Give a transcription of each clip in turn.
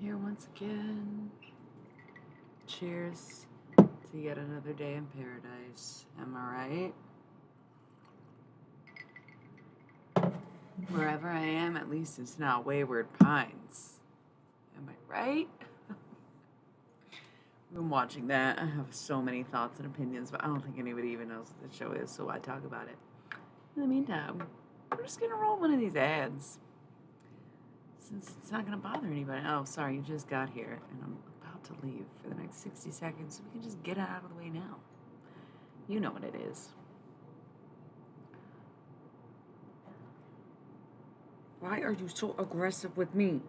Here once again. Cheers to yet another day in paradise. Am I right? Wherever I am, at least it's not Wayward Pines. Am I right? I've been watching that. I have so many thoughts and opinions, but I don't think anybody even knows what the show is, so why talk about it? In the meantime, we're just gonna roll one of these ads. Since it's not gonna bother anybody. Oh, sorry, you just got here, and I'm about to leave for the next 60 seconds, so we can just get it out of the way now. You know what it is. Why are you so aggressive with me?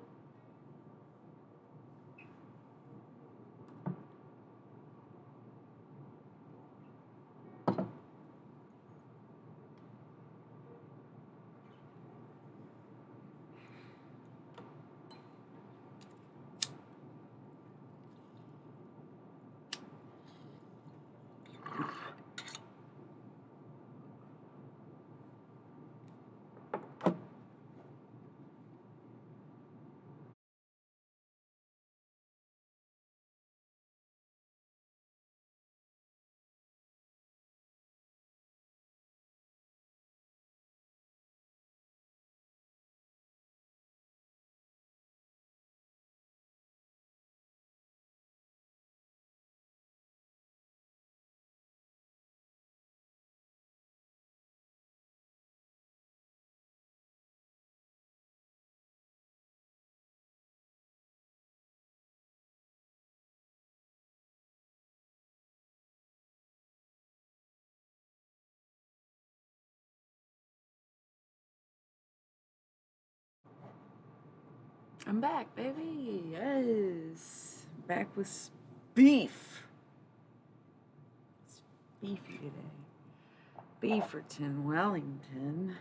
I'm back, baby. Yes. Back with beef. It's beefy today. Beeferton, Wellington.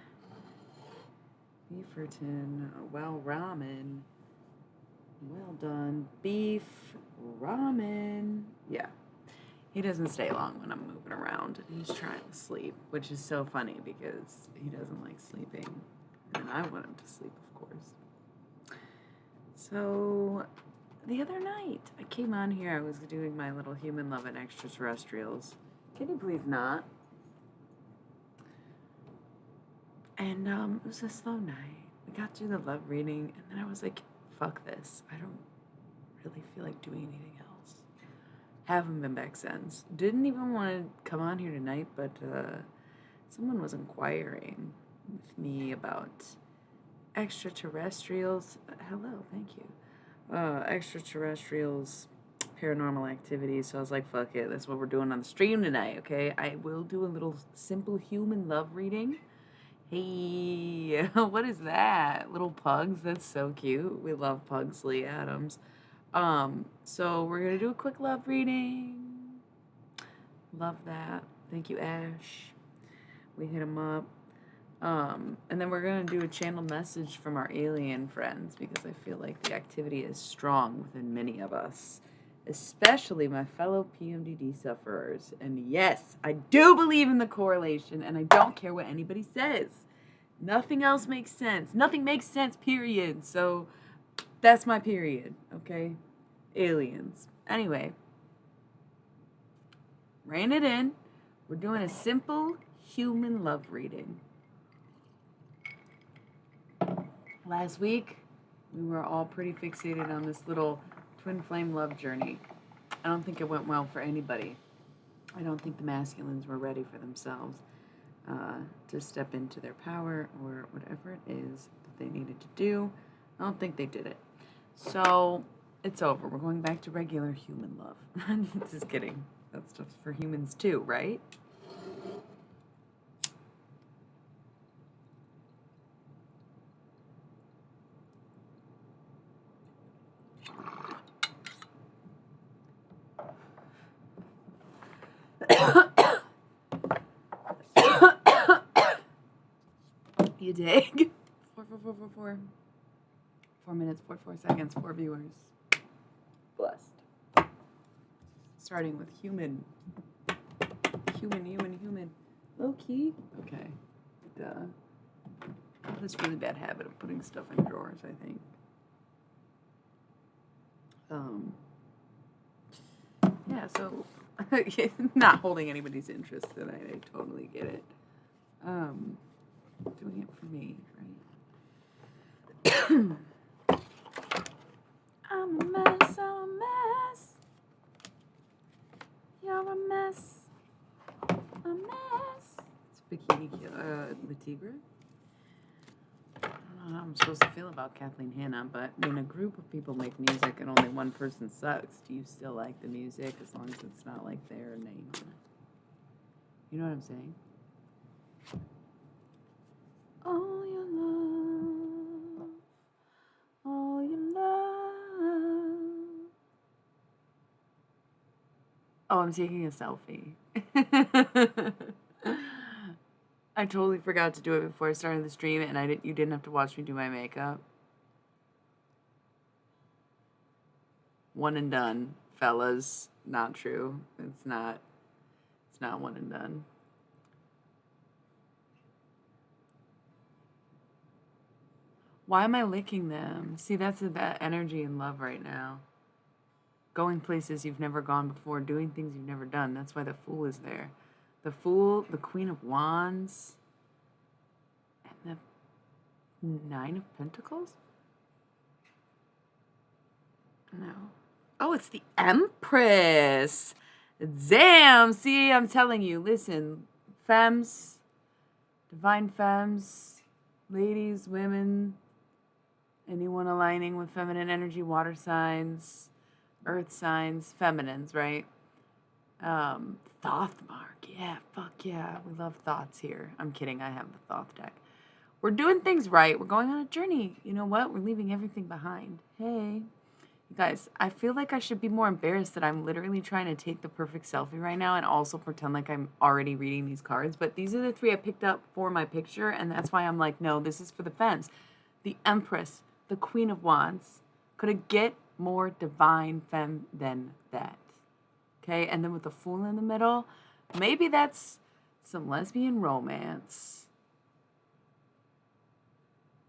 Beeferton, well, ramen. Well done. Beef, ramen. Yeah. He doesn't stay long when I'm moving around. He's trying to sleep, which is so funny because he doesn't like sleeping. And I want him to sleep, of course. So, the other night, I came on here. I was doing my little human love and extraterrestrials. Can you please not? And it was a slow night. We got through the love reading, and then I was like, fuck this. I don't really feel like doing anything else. Haven't been back since. Didn't even want to come on here tonight, but someone was inquiring with me about extraterrestrials. Hello, thank you. Extraterrestrials, paranormal activity. So I was like, fuck it. That's what we're doing on the stream tonight, okay? I will do a little simple human love reading. Hey, what is that? Little pugs? That's so cute. We love pugs, Lee Adams. So we're gonna do a quick love reading. Love that. Thank you, Ash. We hit him up. And then we're gonna do a channeled message from our alien friends because I feel like the activity is strong within many of us, especially my fellow PMDD sufferers. And yes, I do believe in the correlation, and I don't care what anybody says. Nothing else makes sense. Nothing makes sense, period. So that's my period, okay? Aliens. Anyway, rein it in. We're doing a simple human love reading. Last week, we were all pretty fixated on this little twin flame love journey. I don't think it went well for anybody. I don't think the masculines were ready for themselves to step into their power or whatever it is that they needed to do. I don't think they did it. So it's over. We're going back to regular human love. Just kidding. That stuff's for humans too, right? You dig? 4. 4 minutes, 4 seconds, 4 viewers. Blessed. Starting with human. Human. Low key? Okay. Duh. I have this really bad habit of putting stuff in drawers, I think. Um, yeah, so not holding anybody's interest tonight. I totally get it. Doing it for me, right? I'm a mess, I'm a mess. You're a mess, a mess. It's Bikini Latigra. I don't know how I'm supposed to feel about Kathleen Hanna, but when a group of people make music and only one person sucks, do you still like the music as long as it's not like their name on it? You know what I'm saying? Oh, your love, oh, your love. Oh, I'm taking a selfie. I totally forgot to do it before I started the stream, and you didn't have to watch me do my makeup. One and done, fellas. Not true. It's not one and done. Why am I licking them? See, that's that energy and love right now. Going places you've never gone before, doing things you've never done. That's why the Fool is there. The Fool, the Queen of Wands, and the Nine of Pentacles? No. Oh, it's the Empress. Damn. See, I'm telling you. Listen, femmes, divine femmes, ladies, women, anyone aligning with feminine energy, water signs, earth signs, feminines, right? Thoth mark. Yeah, fuck yeah. We love thoughts here. I'm kidding. I have the Thoth deck. We're doing things right. We're going on a journey. You know what? We're leaving everything behind. Hey. You guys, I feel like I should be more embarrassed that I'm literally trying to take the perfect selfie right now and also pretend like I'm already reading these cards. But these are the 3 I picked up for my picture, and that's why I'm like, no, this is for the fence. The Empress, the Queen of Wands. Could it get more divine femme than that? Okay, and then with the Fool in the middle, maybe that's some lesbian romance.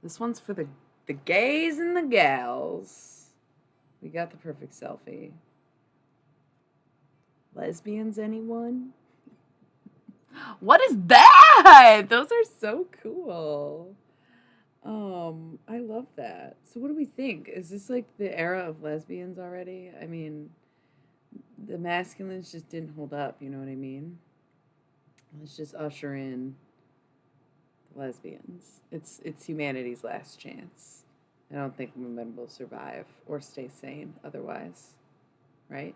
This one's for the gays and the gals. We got the perfect selfie. Lesbians, anyone? What is that? Those are so cool. I love that. So what do we think? Is this like the era of lesbians already? I mean, the masculines just didn't hold up, you know what I mean? Let's just usher in the lesbians. It's humanity's last chance. I don't think women will survive or stay sane otherwise, right?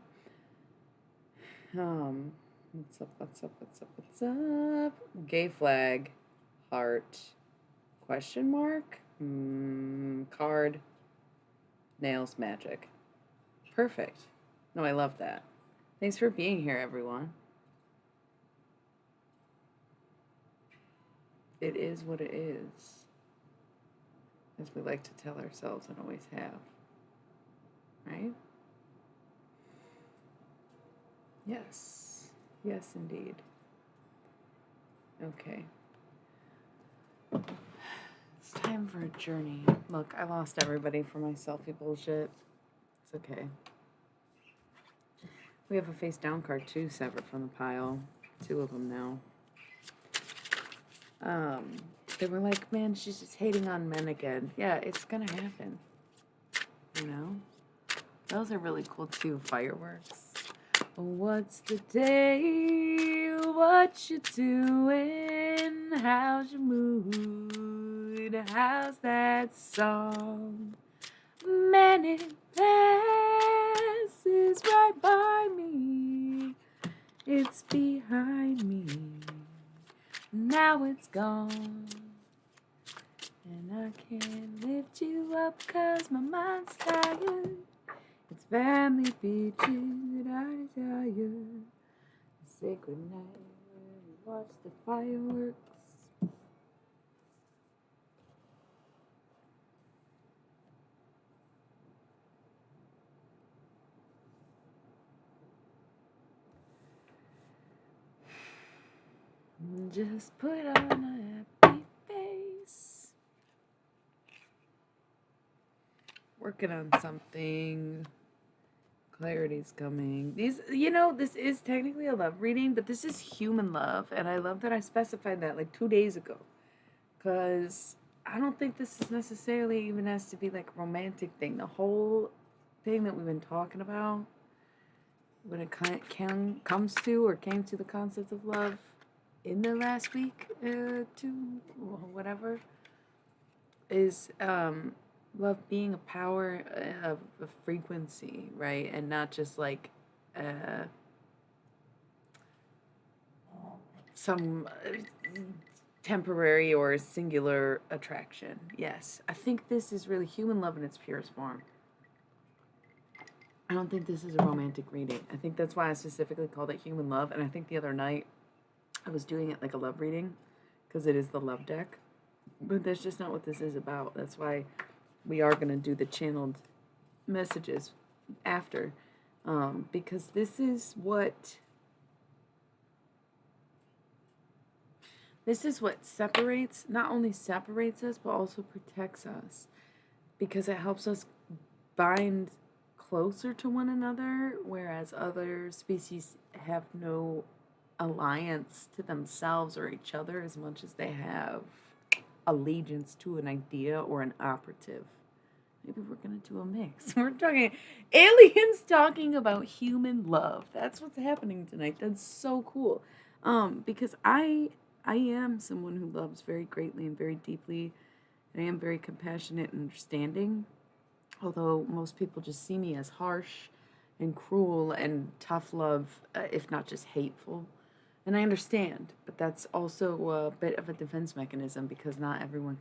What's up, what's up, what's up, what's up? Gay flag, heart, question mark, card, nails, magic. Perfect. No, I love that. Thanks for being here, everyone. It is what it is, as we like to tell ourselves and always have, right? Yes. Yes, indeed. Okay. It's time for a journey. Look, I lost everybody for my selfie bullshit. It's okay. We have a face down card too, separate from the pile. 2 of them now. They were like, man, she's just hating on men again. Yeah, it's gonna happen. You know? Those are really cool too, fireworks. What's the day? What you doing? How's your mood? How's that song? Man, it passes right by me. It's behind me. Now it's gone. And I can't lift you up 'cause my mind's tired. It's family beaches that I desire. Say goodnight when we watch the fireworks. Just put on a happy face. Working on something. Clarity's coming. These, you know, this is technically a love reading, but this is human love, and I love that I specified that like 2 days ago, because I don't think this is necessarily even has to be like a romantic thing. The whole thing that we've been talking about when it comes to or came to the concept of love in the last week, two, whatever, is love being a power of a frequency, right? And not just like uh, some temporary or singular attraction. Yes, I think this is really human love in its purest form. I don't think this is a romantic reading. I think that's why I specifically called it human love. And I think the other night I was doing it like a love reading because it is the love deck. But that's just not what this is about. That's why we are going to do the channeled messages after. Because this is what separates, not only separates us, but also protects us. Because it helps us bind closer to one another, whereas other species have no alliance to themselves or each other as much as they have allegiance to an idea or an operative. Maybe we're gonna do a mix. We're talking aliens talking about human love. That's what's happening tonight. That's so cool. Because I am someone who loves very greatly and very deeply. And I am very compassionate and understanding. Although most people just see me as harsh and cruel and tough love, if not just hateful. And I understand, but that's also a bit of a defense mechanism because not everyone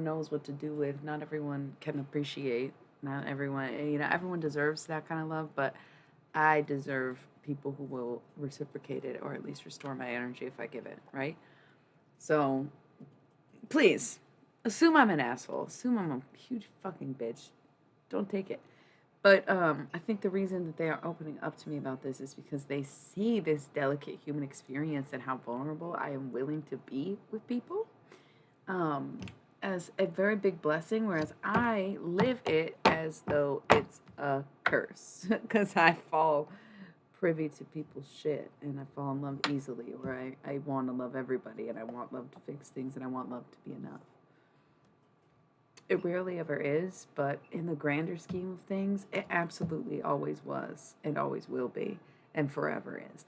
knows what to do with, not everyone can appreciate, not everyone, everyone deserves that kind of love, but I deserve people who will reciprocate it or at least restore my energy if I give it, right? So, please, assume I'm an asshole, assume I'm a huge fucking bitch. Don't take it. But I think the reason that they are opening up to me about this is because they see this delicate human experience and how vulnerable I am willing to be with people as a very big blessing, whereas I live it as though it's a curse because I fall privy to people's shit and I fall in love easily, or I want to love everybody and I want love to fix things and I want love to be enough. It rarely ever is, but in the grander scheme of things, it absolutely always was and always will be and forever is.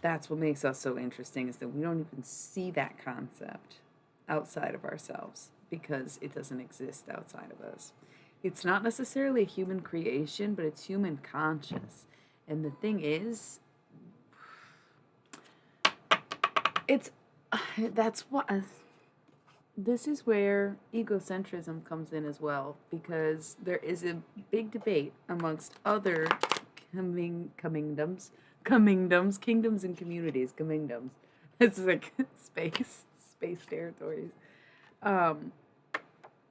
That's what makes us so interesting, is that we don't even see that concept outside of ourselves because it doesn't exist outside of us. It's not necessarily a human creation, but it's human conscious. And the thing is, that's what this is where egocentrism comes in as well, because there is a big debate amongst other kingdoms, and communities, kingdoms. It's like space territories. Um,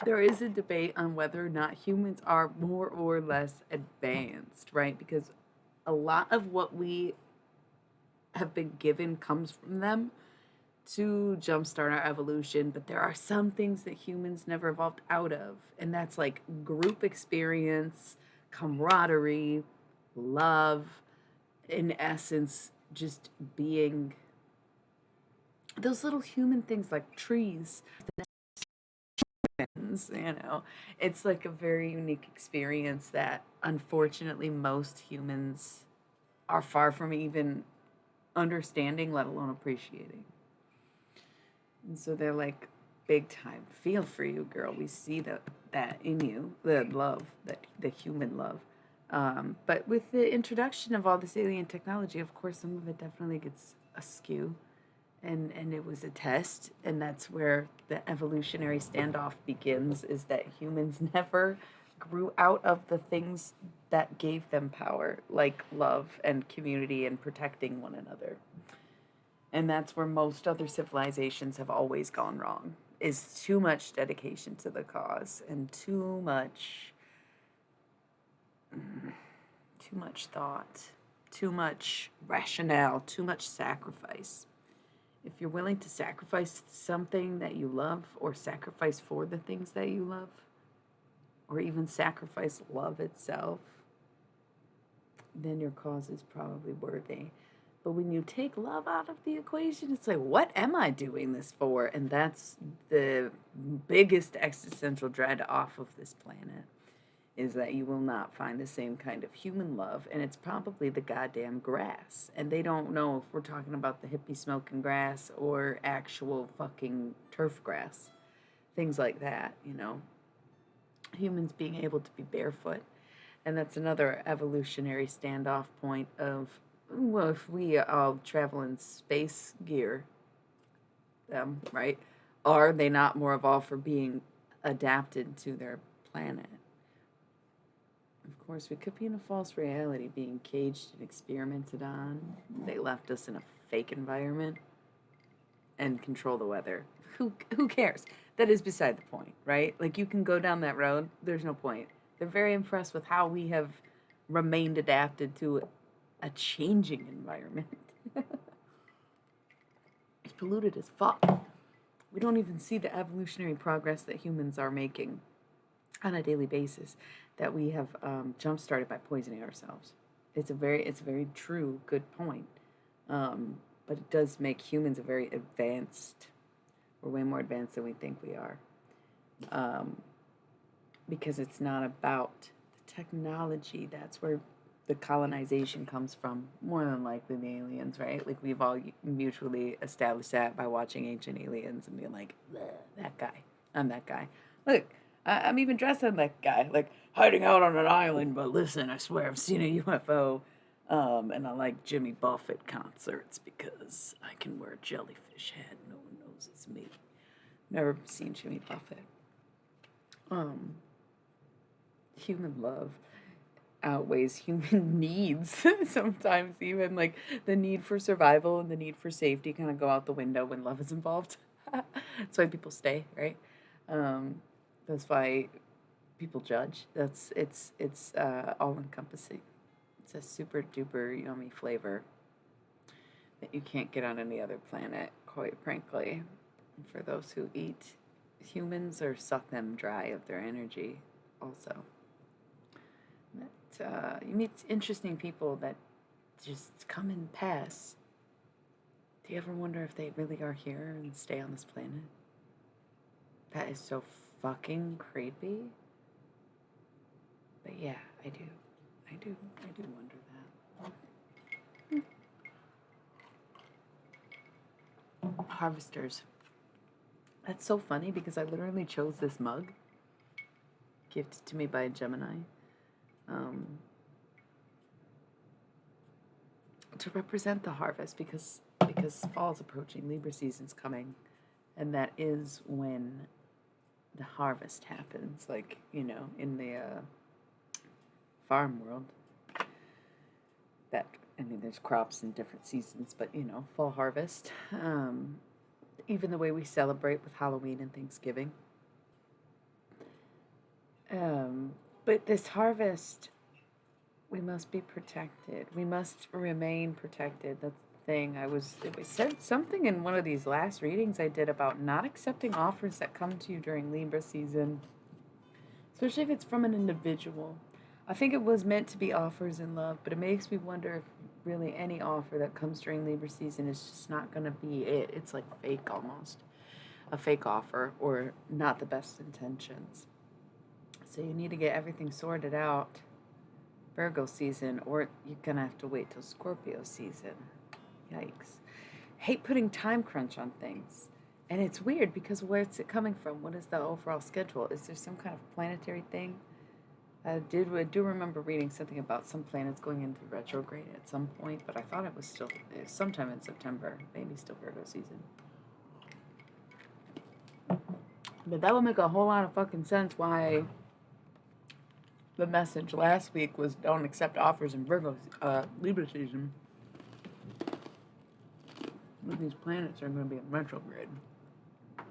there is a debate on whether or not humans are more or less advanced, right? Because a lot of what we have been given comes from them to jumpstart our evolution, but there are some things that humans never evolved out of, and that's like group experience, camaraderie, love, in essence, just being those little human things like trees. It's like a very unique experience that unfortunately most humans are far from even understanding, let alone appreciating. And so they're like, big time. Feel for you, girl. We see that in you, the love, the human love. But with the introduction of all this alien technology, of course, some of it definitely gets askew. And it was a test, and that's where the evolutionary standoff begins, is that humans never grew out of the things that gave them power, like love and community and protecting one another. And that's where most other civilizations have always gone wrong, is too much dedication to the cause and too much thought, too much rationale, too much sacrifice. If you're willing to sacrifice something that you love or sacrifice for the things that you love, or even sacrifice love itself, then your cause is probably worthy. But when you take love out of the equation, it's like, what am I doing this for? And that's the biggest existential dread off of this planet, is that you will not find the same kind of human love, and it's probably the goddamn grass. And they don't know if we're talking about the hippie smoking grass or actual fucking turf grass. Things like that, you know. Humans being able to be barefoot. And that's another evolutionary standoff point of, well, if we all travel in space gear, right? Are they not more evolved for being adapted to their planet? Of course, we could be in a false reality, being caged and experimented on. They left us in a fake environment and control the weather. Who cares? That is beside the point, right? Like, you can go down that road. There's no point. They're very impressed with how we have remained adapted to a changing environment. It's polluted as fuck. We don't even see the evolutionary progress that humans are making on a daily basis, that we have jump-started by poisoning ourselves. It's a very true, good point. But it does make humans a very advanced, we're way more advanced than we think we are. Because it's not about the technology. That's where the colonization comes from, more than likely the aliens, right? Like, we've all mutually established that by watching Ancient Aliens and being like, that guy, I'm that guy. Look, I'm even dressed on that guy, like, hiding out on an island, but listen, I swear I've seen a UFO. And I like Jimmy Buffett concerts because I can wear a jellyfish hat. No one knows it's me. Never seen Jimmy Buffett. Human love outweighs human needs. Sometimes even, like, the need for survival and the need for safety kind of go out the window when love is involved. That's why people stay, right? That's why people judge. It's all encompassing. It's a super duper yummy flavor that you can't get on any other planet, quite frankly. And for those who eat humans or suck them dry of their energy, also. That you meet interesting people that just come and pass. Do you ever wonder if they really are here and stay on this planet? That is so fucking creepy. But yeah, I do wonder that. Harvesters. That's so funny because I literally chose this mug, gifted to me by a Gemini, to represent the harvest, because fall is approaching, Libra season's coming, and that is when the harvest happens. Like, you know, in the farm world, that, I mean, there's crops in different seasons, but, you know, fall harvest. Even the way we celebrate with Halloween and Thanksgiving. But this harvest, we must be protected. We must remain protected. That's the thing. It was said something in one of these last readings I did about not accepting offers that come to you during Libra season, especially if it's from an individual. I think it was meant to be offers in love, but it makes me wonder if really any offer that comes during Libra season is just not going to be it. It's like fake almost. A fake offer, or not the best intentions. So you need to get everything sorted out Virgo season, or you're going to have to wait till Scorpio season. Yikes. Hate putting time crunch on things. And it's weird because where's it coming from? What is the overall schedule? Is there some kind of planetary thing? I do remember reading something about some planets going into retrograde at some point, but I thought it was sometime in September, maybe still Virgo season. But that would make a whole lot of fucking sense why the message last week was don't accept offers in Virgo, Libra season. These planets are going to be in retrograde. I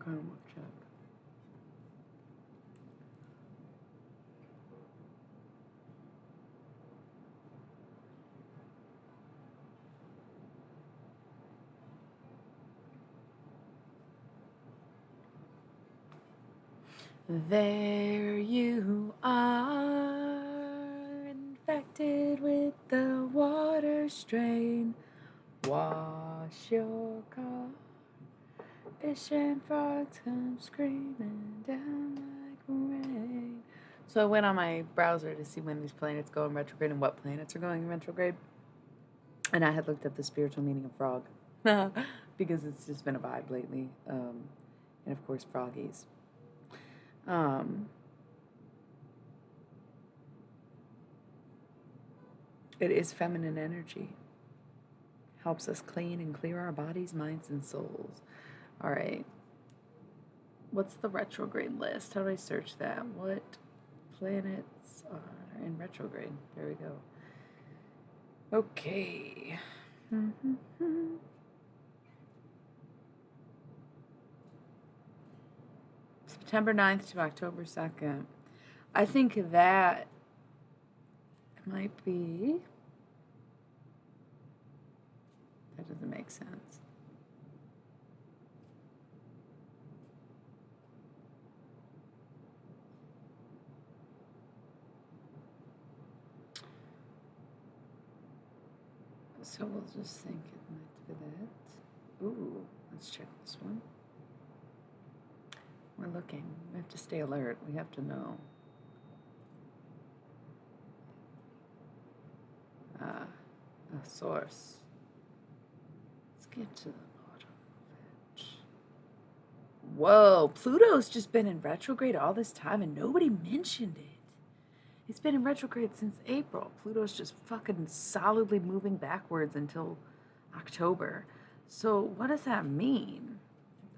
kind of want to check. There you are, infected with the water strain. Wash your car. Fish and frogs come screaming down like rain. So I went on my browser to see when these planets go in retrograde and what planets are going in retrograde. And I had looked up the spiritual meaning of frog because it's just been a vibe lately. And of course, froggies. It is feminine energy. Helps us clean and clear our bodies, minds, and souls. All right. What's the retrograde list? How do I search that? What planets are in retrograde? There we go. Okay. September 9th to October 2nd. I think that might be... That doesn't make sense. So we'll just think it might be that. Ooh, let's check this one. We're looking. We have to stay alert. We have to know. A source. Let's get to the bottom of it. Whoa, Pluto's just been in retrograde all this time and nobody mentioned it. It's been in retrograde since April. Pluto's just fucking solidly moving backwards until October. So what does that mean?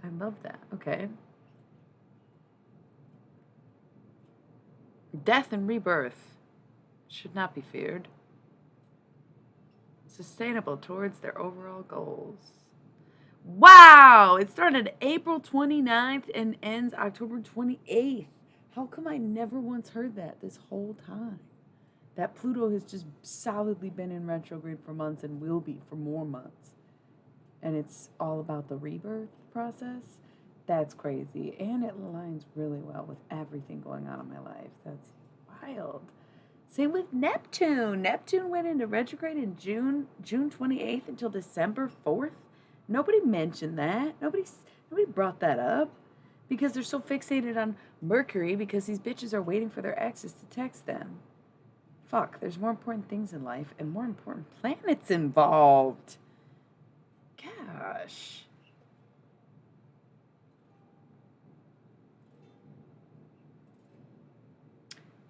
I love that. Okay. Death and rebirth should not be feared. Sustainable towards their overall goals. Wow! It started April 29th and ends October 28th. How come I never once heard that this whole time? That Pluto has just solidly been in retrograde for months and will be for more months. And it's all about the rebirth process. That's crazy. And it aligns really well with everything going on in my life. That's wild. Same with Neptune. Neptune went into retrograde in June 28th until December 4th. Nobody mentioned that. Nobody brought that up because they're so fixated on Mercury because these bitches are waiting for their exes to text them. Fuck, there's more important things in life and more important planets involved. Gosh.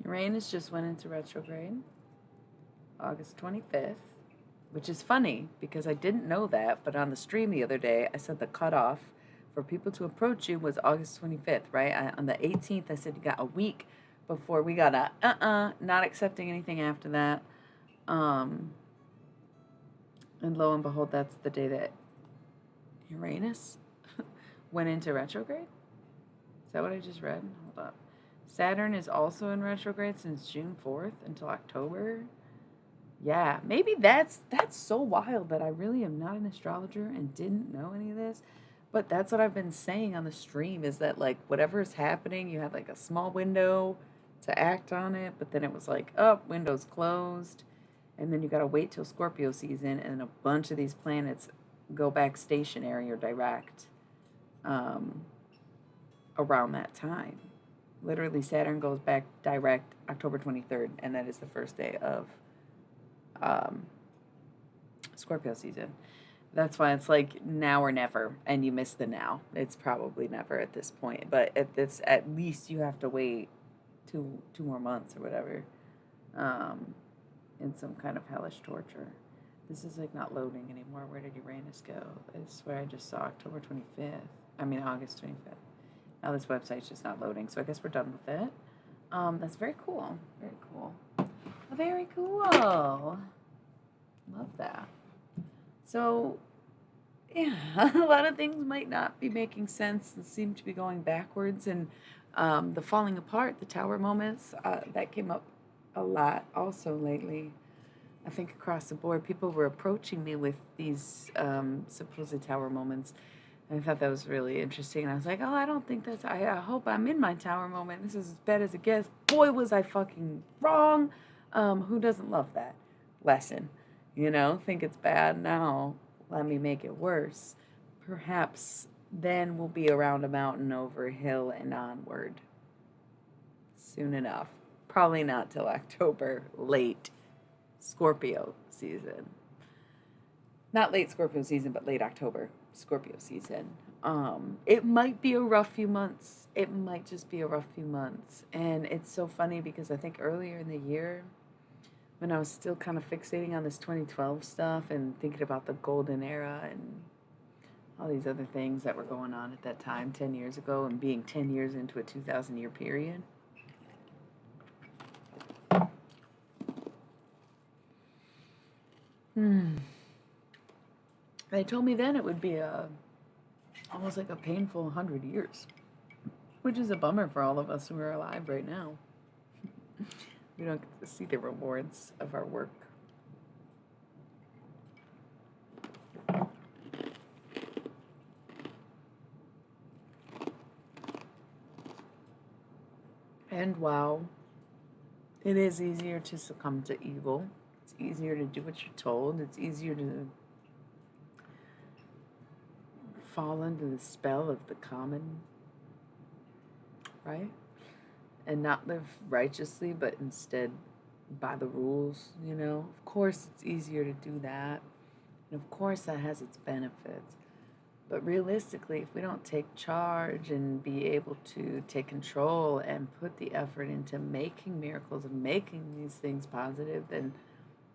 Uranus just went into retrograde August 25th, which is funny because I didn't know that, but on the stream the other day, I said the cutoff for people to approach you was August 25th, right? On the 18th, I said you got a week before we got a not accepting anything after that. And lo and behold, that's the day that Uranus went into retrograde. Is that what I just read? Hold up. Saturn is also in retrograde since June 4th until October. Yeah, maybe that's so wild that I really am not an astrologer and didn't know any of this. But that's what I've been saying on the stream is that, like, whatever is happening, you have, like, a small window to act on it. But then it was like, oh, window's closed. And then you got to wait till Scorpio season. And a bunch of these planets go back stationary or direct around that time. Literally, Saturn goes back direct October 23rd, and that is the first day of Scorpio season. That's why it's like now or never, and you miss the now. It's probably never at this point, but at least you have to wait two more months or whatever in some kind of hellish torture. This is like not loading anymore. Where did Uranus go? I swear I just saw August 25th. Now this website's just not loading, so I guess we're done with it. That's very cool. Very cool. Very cool. Love that. So, yeah, a lot of things might not be making sense and seem to be going backwards. And the falling apart, the tower moments, that came up a lot also lately. I think across the board, people were approaching me with these supposed tower moments. And I thought that was really interesting. And I was like, oh, I don't think that's, I hope I'm in my tower moment. This is as bad as it gets. Boy, was I fucking wrong. Who doesn't love that lesson? You know, think it's bad now. Let me make it worse. Perhaps then we'll be around a mountain, over a hill, and onward soon enough. Probably not till October, late Scorpio season. Not late Scorpio season, but late October Scorpio season. It might be a rough few months. It might just be a rough few months. And it's so funny because I think earlier in the year, when I was still kind of fixating on this 2012 stuff and thinking about the golden era and all these other things that were going on at that time 10 years ago, and being 10 years into a 2,000 year period. They told me then it would be almost like a painful 100 years, which is a bummer for all of us who are alive right now. We don't get to see the rewards of our work. And wow, it is easier to succumb to evil. It's easier to do what you're told. It's easier to fall under the spell of the common, right? And not live righteously, but instead by the rules, you know? Of course, it's easier to do that. And of course, that has its benefits. But realistically, if we don't take charge and be able to take control and put the effort into making miracles and making these things positive, then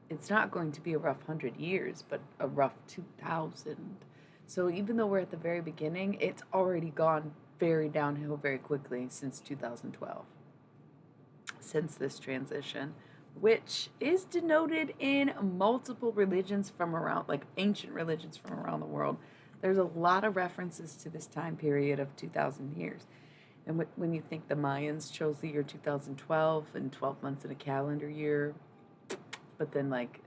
it's not going to be a rough 100 years, but a rough 2,000. So even though we're at the very beginning, it's already gone very downhill very quickly since 2012. Since this transition, which is denoted in multiple religions from around, like ancient religions from around the world. There's a lot of references to this time period of 2,000 years. And when you think the Mayans chose the year 2012 and 12 months in a calendar year, but then like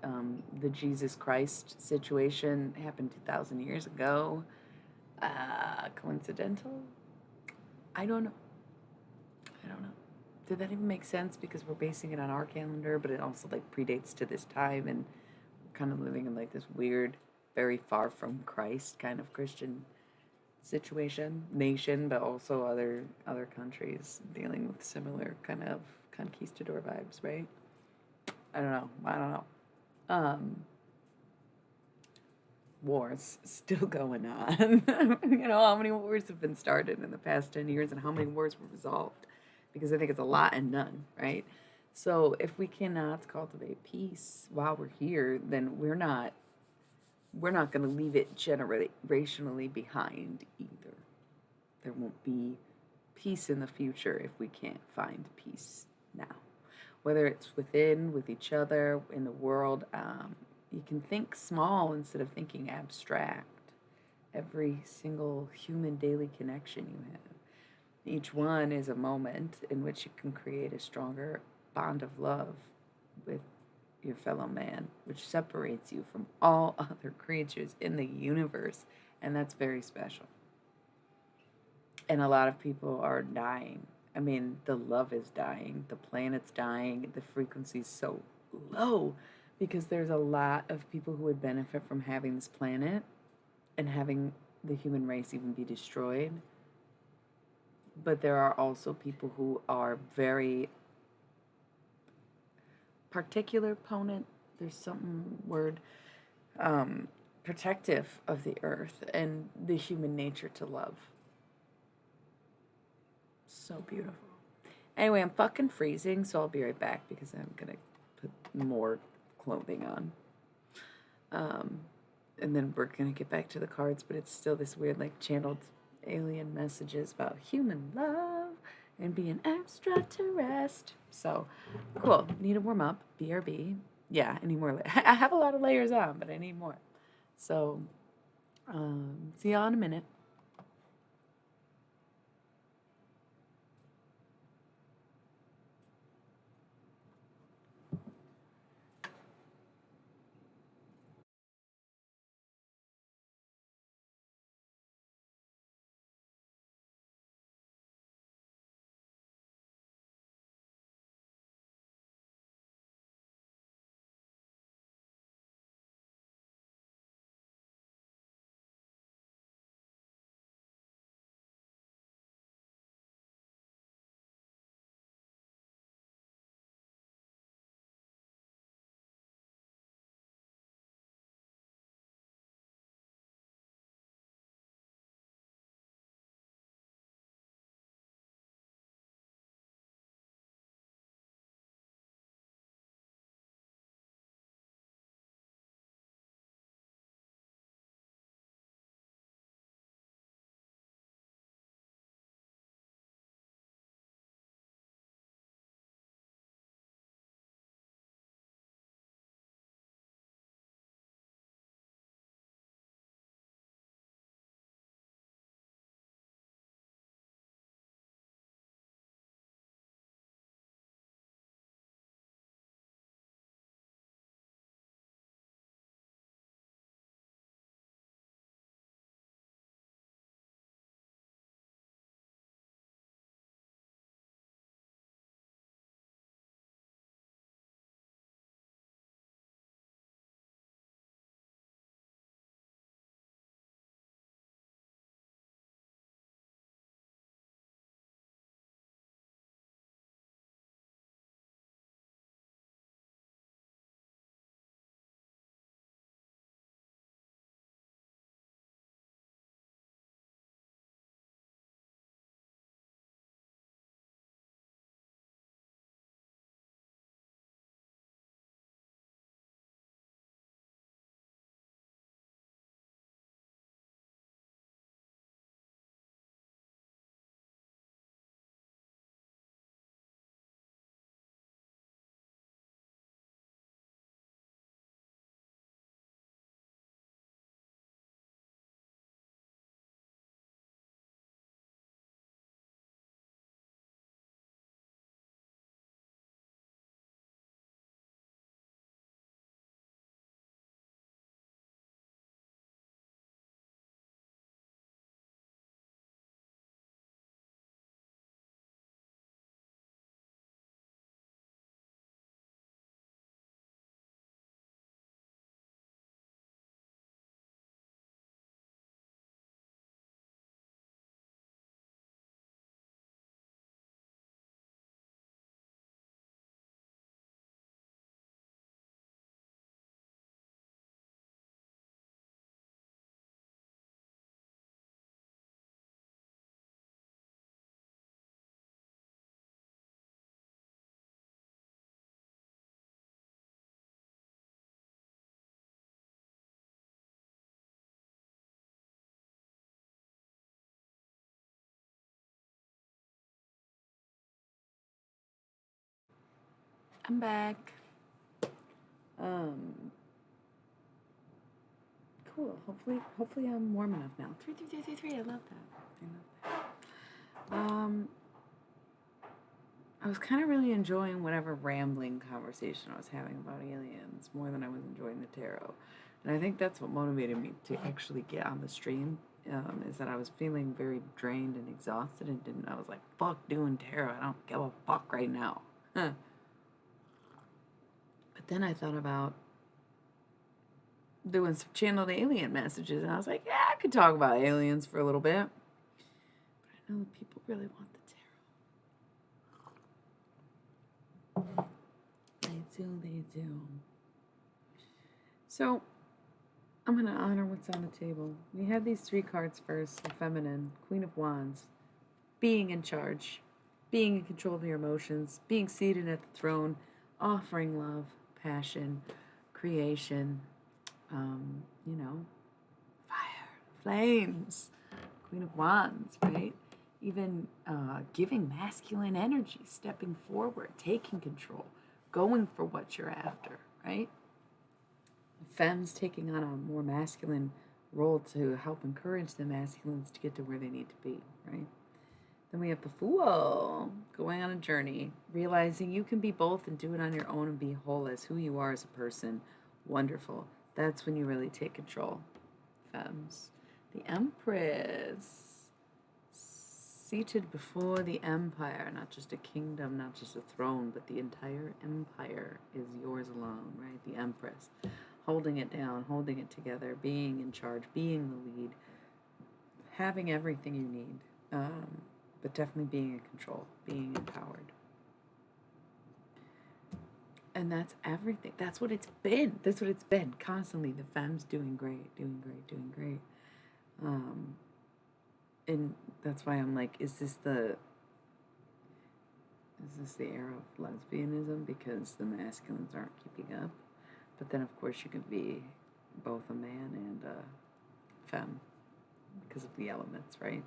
the Jesus Christ situation happened 2,000 years ago, coincidental? I don't know. Did that even make sense? Because we're basing it on our calendar, but it also like predates to this time, and we're kind of living in like this weird, very far from Christ kind of Christian situation, nation, but also other countries dealing with similar kind of conquistador vibes, right? I don't know. Wars still going on. You know, how many wars have been started in the past 10 years and how many wars were resolved? Because I think it's a lot and none, right? So if we cannot cultivate peace while we're here, then we're not going to leave it generationally behind either. There won't be peace in the future if we can't find peace now. Whether it's within, with each other, in the world, you can think small instead of thinking abstract. Every single human daily connection you have. Each one is a moment in which you can create a stronger bond of love with your fellow man, which separates you from all other creatures in the universe. And that's very special. And a lot of people are dying. I mean, the love is dying, the planet's dying, the frequency's so low because there's a lot of people who would benefit from having this planet and having the human race even be destroyed. But there are also people who are very particular opponent. There's some word protective of the earth and the human nature to love. So beautiful. Anyway, I'm fucking freezing, so I'll be right back because I'm gonna put more clothing on. And then we're gonna get back to the cards, but it's still this weird, like, channeled alien messages about human love and being extraterrestrial. So, cool. Need to warm up. BRB. Yeah, I need more. I have a lot of layers on, but I need more. So, see y'all in a minute. I'm back. Cool. Hopefully I'm warm enough now. 3. I love that. I was kind of really enjoying whatever rambling conversation I was having about aliens more than I was enjoying the tarot. And I think that's what motivated me to actually get on the stream, is that I was feeling very drained and exhausted and I was like, fuck doing tarot. I don't give a fuck right now. But then I thought about doing some channeled alien messages and I was like, yeah, I could talk about aliens for a little bit. But I know that people really want the tarot. They do. So, I'm going to honor what's on the table. We had these 3 cards first. The Feminine, Queen of Wands, being in charge, being in control of your emotions, being seated at the throne, offering love, passion, creation, fire, flames, Queen of Wands, right? Even giving masculine energy, stepping forward, taking control, going for what you're after, right? Femmes taking on a more masculine role to help encourage the masculines to get to where they need to be, right? Then we have the Fool, going on a journey, realizing you can be both and do it on your own and be whole as who you are as a person. Wonderful. That's when you really take control, femmes. The Empress, seated before the empire, not just a kingdom, not just a throne, but the entire empire is yours alone, right? The Empress, holding it down, holding it together, being in charge, being the lead, having everything you need, but definitely being in control, being empowered. And that's everything. That's what it's been. That's what it's been constantly. The femmes doing great. And that's why I'm like, is this the era of lesbianism because the masculines aren't keeping up? But then of course you could be both a man and a femme because of the elements, right?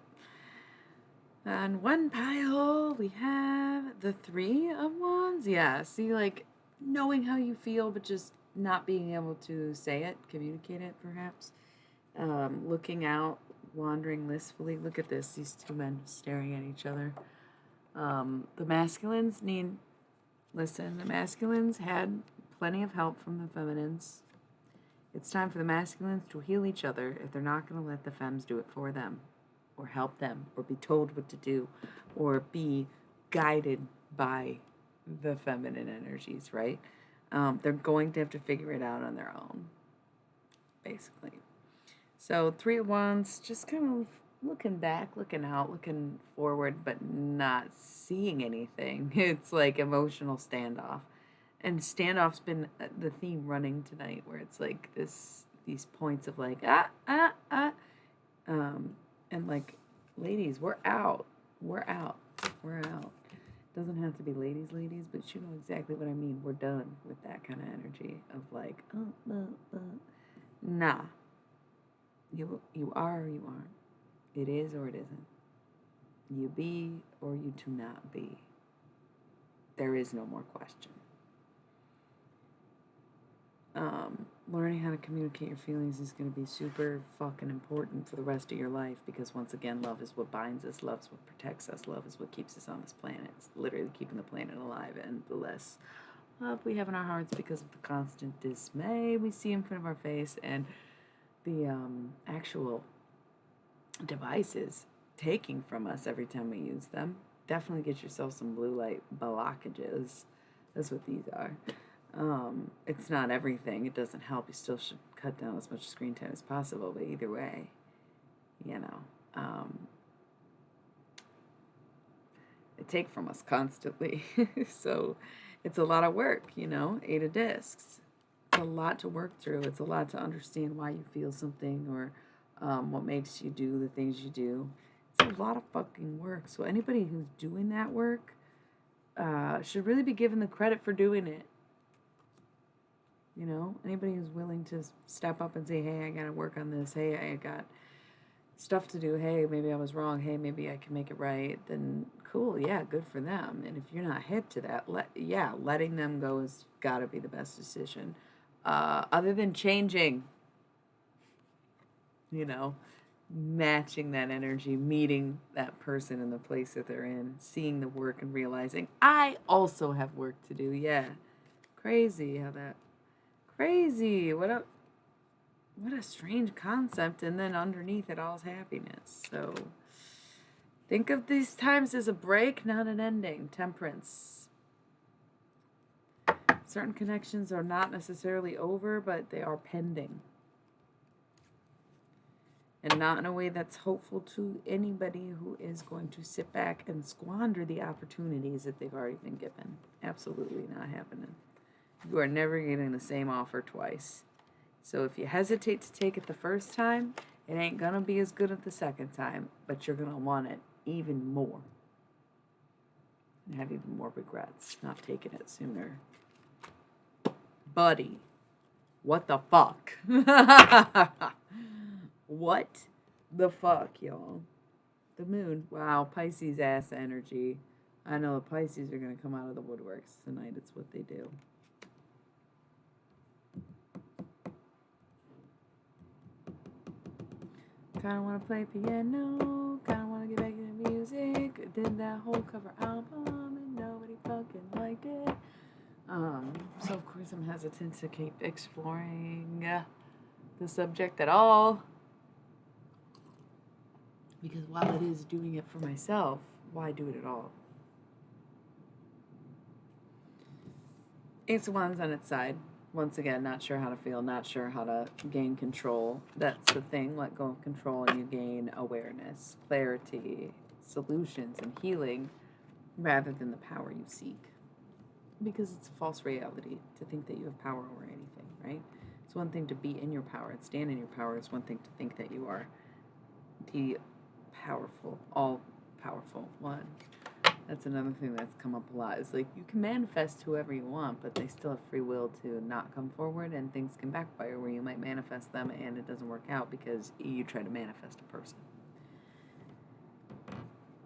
On one pile we have the 3 of Wands. Yeah, see, like, knowing how you feel but just not being able to say it, communicate it perhaps. Looking out, wandering listfully. Look at this, these 2 men staring at each other. The masculines the masculines had plenty of help from the feminines. It's time for the masculines to heal each other if they're not going to let the femmes do it for them, or help them, or be told what to do, or be guided by the feminine energies, right? They're going to have to figure it out on their own, basically. So 3 of Wands, just kind of looking back, looking out, looking forward, but not seeing anything. It's like emotional standoff. And standoff's been the theme running tonight, where it's like these points of like, and like, ladies, we're out. Doesn't have to be ladies, but you know exactly what I mean. We're done with that kind of energy of like, nah. You are or you aren't. It is or it isn't. You be or you do not be. There is no more question. Learning how to communicate your feelings is going to be super fucking important for the rest of your life, because once again, love is what binds us, love is what protects us, love is what keeps us on this planet. It's literally keeping the planet alive, and the less love we have in our hearts because of the constant dismay we see in front of our face and the actual devices taking from us every time we use them. Definitely get yourself some blue light blockages. That's what these are. It's not everything. It doesn't help. You still should cut down as much screen time as possible, but either way, they take from us constantly. So it's a lot of work, 8 of discs. It's a lot to work through. It's a lot to understand why you feel something, or what makes you do the things you do. It's a lot of fucking work. So anybody who's doing that work should really be given the credit for doing it. Anybody who's willing to step up and say, hey, I got to work on this. Hey, I got stuff to do. Hey, maybe I was wrong. Hey, maybe I can make it right. Then Cool, yeah, good for them. And if you're not hip to that, letting them go has got to be the best decision. Other than changing, you know, matching that energy, meeting that person in the place that they're in, seeing the work and realizing I also have work to do. Yeah, crazy how that, crazy. What a strange concept. And then underneath it all is happiness. So think of these times as a break, not an ending. Temperance. Certain connections are not necessarily over, but they are pending. And not in a way that's hopeful to anybody who is going to sit back and squander the opportunities that they've already been given. Absolutely not happening. You are never getting the same offer twice. So if you hesitate to take it the first time, it ain't gonna be as good at the second time, but you're gonna want it even more. And have even more regrets not taking it sooner. Buddy, what the fuck? What the fuck, y'all? The moon. Wow, Pisces ass energy. I know the Pisces are going to come out of the woodworks tonight. It's what they do. Kind of want to play piano. Kind of want to get back into music. Did that whole cover album and nobody fucking liked it. So of course I'm hesitant to keep exploring the subject at all. Because while it is doing it for myself, why do it at all? Ace of Wands on its side. Once again, not sure how to feel, not sure how to gain control. That's the thing. Let go of control and you gain awareness, clarity, solutions, and healing rather than the power you seek. Because it's a false reality to think that you have power over anything, right? It's one thing to be in your power and stand in your power. It's one thing to think that you are the powerful, all-powerful one. That's another thing that's come up a lot. Is like you can manifest whoever you want, but they still have free will to not come forward, and things can backfire where you might manifest them and it doesn't work out because you try to manifest a person.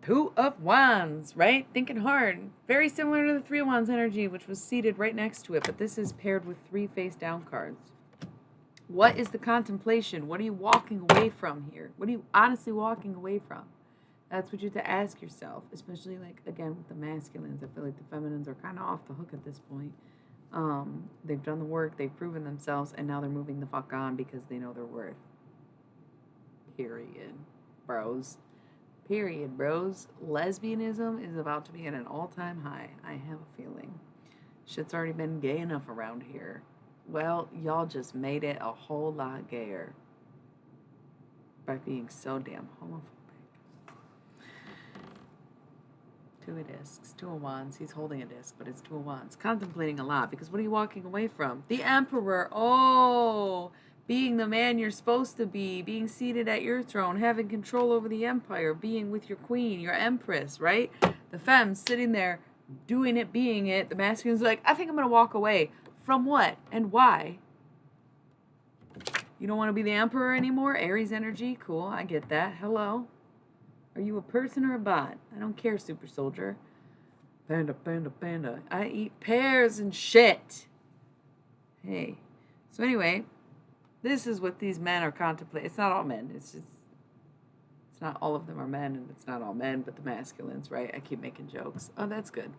Two of Wands, right? Thinking hard. Very similar to the Three of Wands energy, which was seated right next to it, but this is paired with three face-down cards. What is the contemplation? What are you walking away from here? What are you honestly walking away from? That's what you have to ask yourself, especially, like, again, with the masculines. I feel like the feminines are kind of off the hook at this point. They've done the work, they've proven themselves, and now they're moving the fuck on because they know their worth. Period, bros. Period, bros. Lesbianism is about to be at an all-time high. I have a feeling. Shit's already been gay enough around here. Well, y'all just made it a whole lot gayer by being so damn homophobic. Two of discs, Two of Wands. He's holding a disc, but it's Two of Wands. Contemplating a lot, because what are you walking away from? The Emperor. Oh, being the man you're supposed to be, being seated at your throne, having control over the empire, being with your queen, your empress, right? The femme sitting there, doing it, being it. The masculine's like, I think I'm going to walk away. From what and why? You don't want to be the emperor anymore? Aries energy? Cool, I get that. Hello. Are you a person or a bot? I don't care, super soldier. Panda, panda, panda. I eat pears and shit. Hey. So anyway, this is what these men are contemplating. It's not all men. It's not all of them are men, and it's not all men, but the masculines, right? I keep making jokes. Oh, that's good.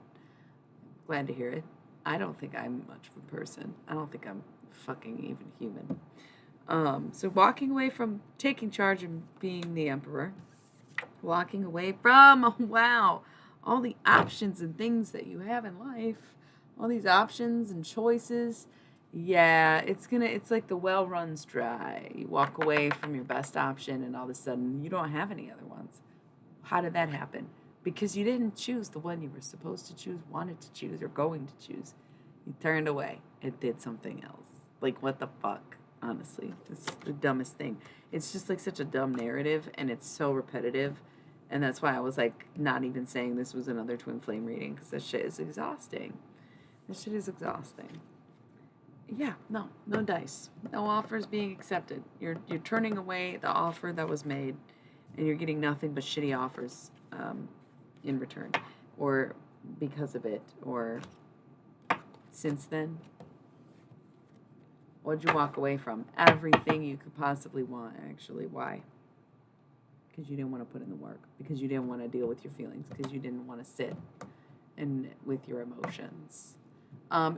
Glad to hear it. I don't think I'm much of a person. I don't think I'm fucking even human. So walking away from taking charge and being the emperor. Walking away from, wow, all the options and things that you have in life. All these options and choices. Yeah, it's like the well runs dry. You walk away from your best option and all of a sudden you don't have any other ones. How did that happen? Because you didn't choose the one you were supposed to choose, wanted to choose, or going to choose. You turned away and did something else. Like, what the fuck? Honestly, it's the dumbest thing. It's just like such a dumb narrative, and it's so repetitive. And that's why I was like, not even saying this was another twin flame reading, because that shit is exhausting. This shit is exhausting. Yeah, no dice. No offers being accepted. You're turning away the offer that was made, and you're getting nothing but shitty offers. in return, or because of it, or since then? What'd you walk away from? Everything you could possibly want, actually. Why? Because you didn't want to put in the work. Because you didn't want to deal with your feelings. Because you didn't want to sit with your emotions.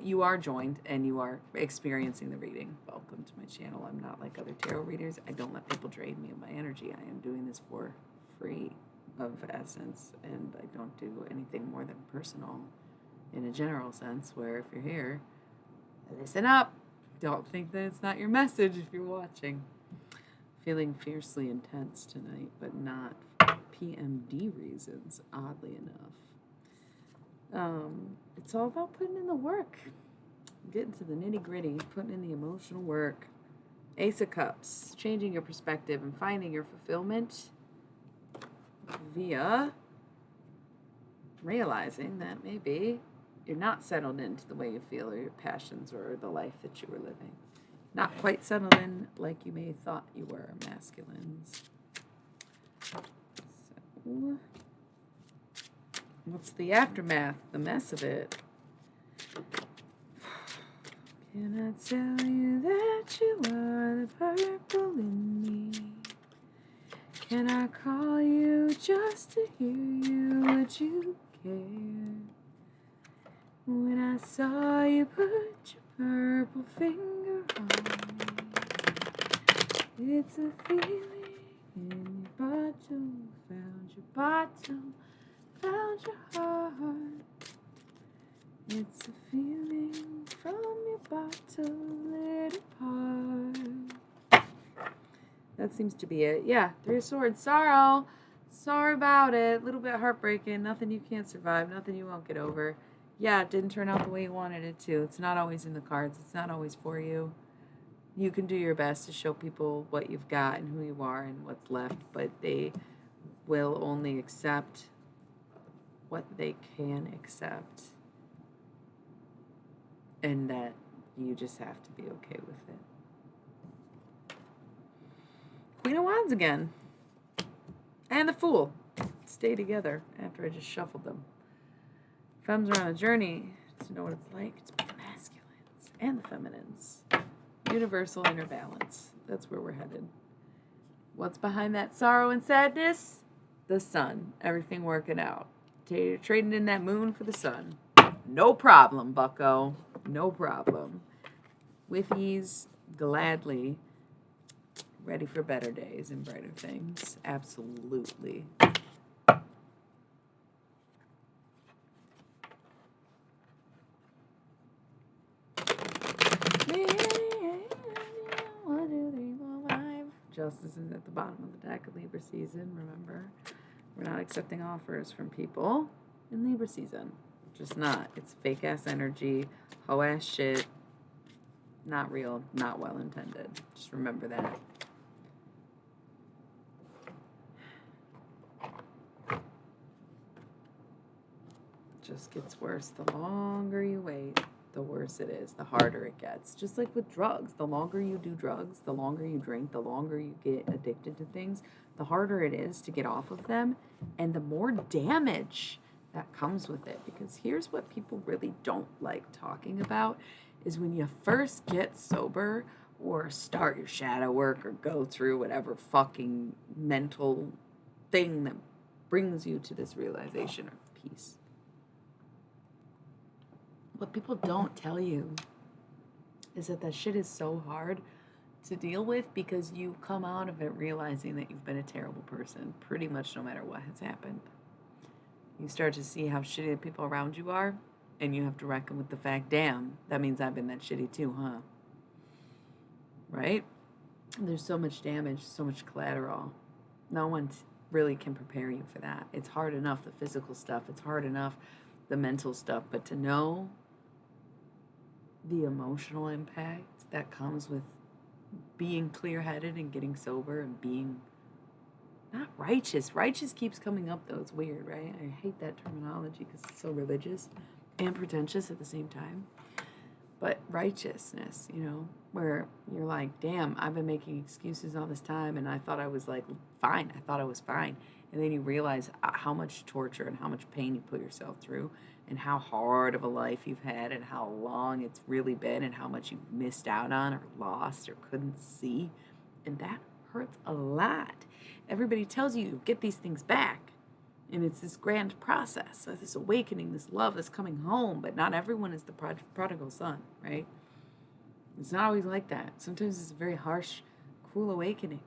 You are joined and you are experiencing the reading. Welcome to my channel. I'm not like other tarot readers. I don't let people drain me of my energy. I am doing this for free of essence, and I don't do anything more than personal in a general sense, where if you're here, listen up. Don't think that it's not your message if you're watching. Feeling fiercely intense tonight, but not PMD reasons, oddly enough. It's all about putting in the work. Getting to the nitty-gritty, putting in the emotional work. Ace of Cups, changing your perspective and finding your fulfillment via realizing that maybe you're not settled into the way you feel or your passions or the life that you were living. Not quite settled in like you may have thought you were, masculines. So, what's the aftermath, the mess of it? Can I tell you that you are the purple in me? Can I call you just to hear you? Would you care? When I saw you put your purple finger on me, it's a feeling in your bottom, found your bottom, found your heart. It's a feeling from your bottom, lit apart. That seems to be it. Yeah, Three of Swords. Sorrow. Sorry about it. A little bit heartbreaking. Nothing you can't survive. Nothing you won't get over. Yeah, it didn't turn out the way you wanted it to. It's not always in the cards. It's not always for you. You can do your best to show people what you've got and who you are and what's left, but they will only accept what they can accept. And that you just have to be okay with it. Queen of Wands again. And the Fool. Stay together after I just shuffled them. Femmes are on a journey to know what it's like to be the masculines and the feminines. Universal inner balance. That's where we're headed. What's behind that sorrow and sadness? The sun. Everything working out. Trading in that moon for the sun. No problem, bucko. No problem. With ease, gladly. Ready for better days and brighter things. Absolutely. Justice is at the bottom of the deck of Libra season. Remember, we're not accepting offers from people in Libra season. Just not. It's fake ass energy, hoe ass shit. Not real, not well intended. Just remember that. Just gets worse the longer you wait. The worse it is, the harder it gets. Just like with drugs, the longer you do drugs, the longer you drink, the longer you get addicted to things, the harder it is to get off of them, and the more damage that comes with it. Because here's what people really don't like talking about, is when you first get sober or start your shadow work or go through whatever fucking mental thing that brings you to this realization of peace. What people don't tell you is that shit is so hard to deal with because you come out of it realizing that you've been a terrible person pretty much no matter what has happened. You start to see how shitty the people around you are, and you have to reckon with the fact, damn, that means I've been that shitty too, huh? Right? There's so much damage, so much collateral. No one really can prepare you for that. It's hard enough, the physical stuff. It's hard enough, the mental stuff. But to know the emotional impact that comes with being clear-headed and getting sober and being not righteous. Righteous keeps coming up, though. It's weird, right? I hate that terminology because it's so religious and pretentious at the same time. but righteousness, where you're like, damn, I've been making excuses all this time and I thought I was like fine. I thought I was fine. And then you realize how much torture and how much pain you put yourself through and how hard of a life you've had and how long it's really been and how much you missed out on or lost or couldn't see. And that hurts a lot. Everybody tells you get these things back. And it's this grand process, this awakening, this love that's coming home. But not everyone is the prodigal son, right? It's not always like that. Sometimes it's a very harsh, cruel awakening.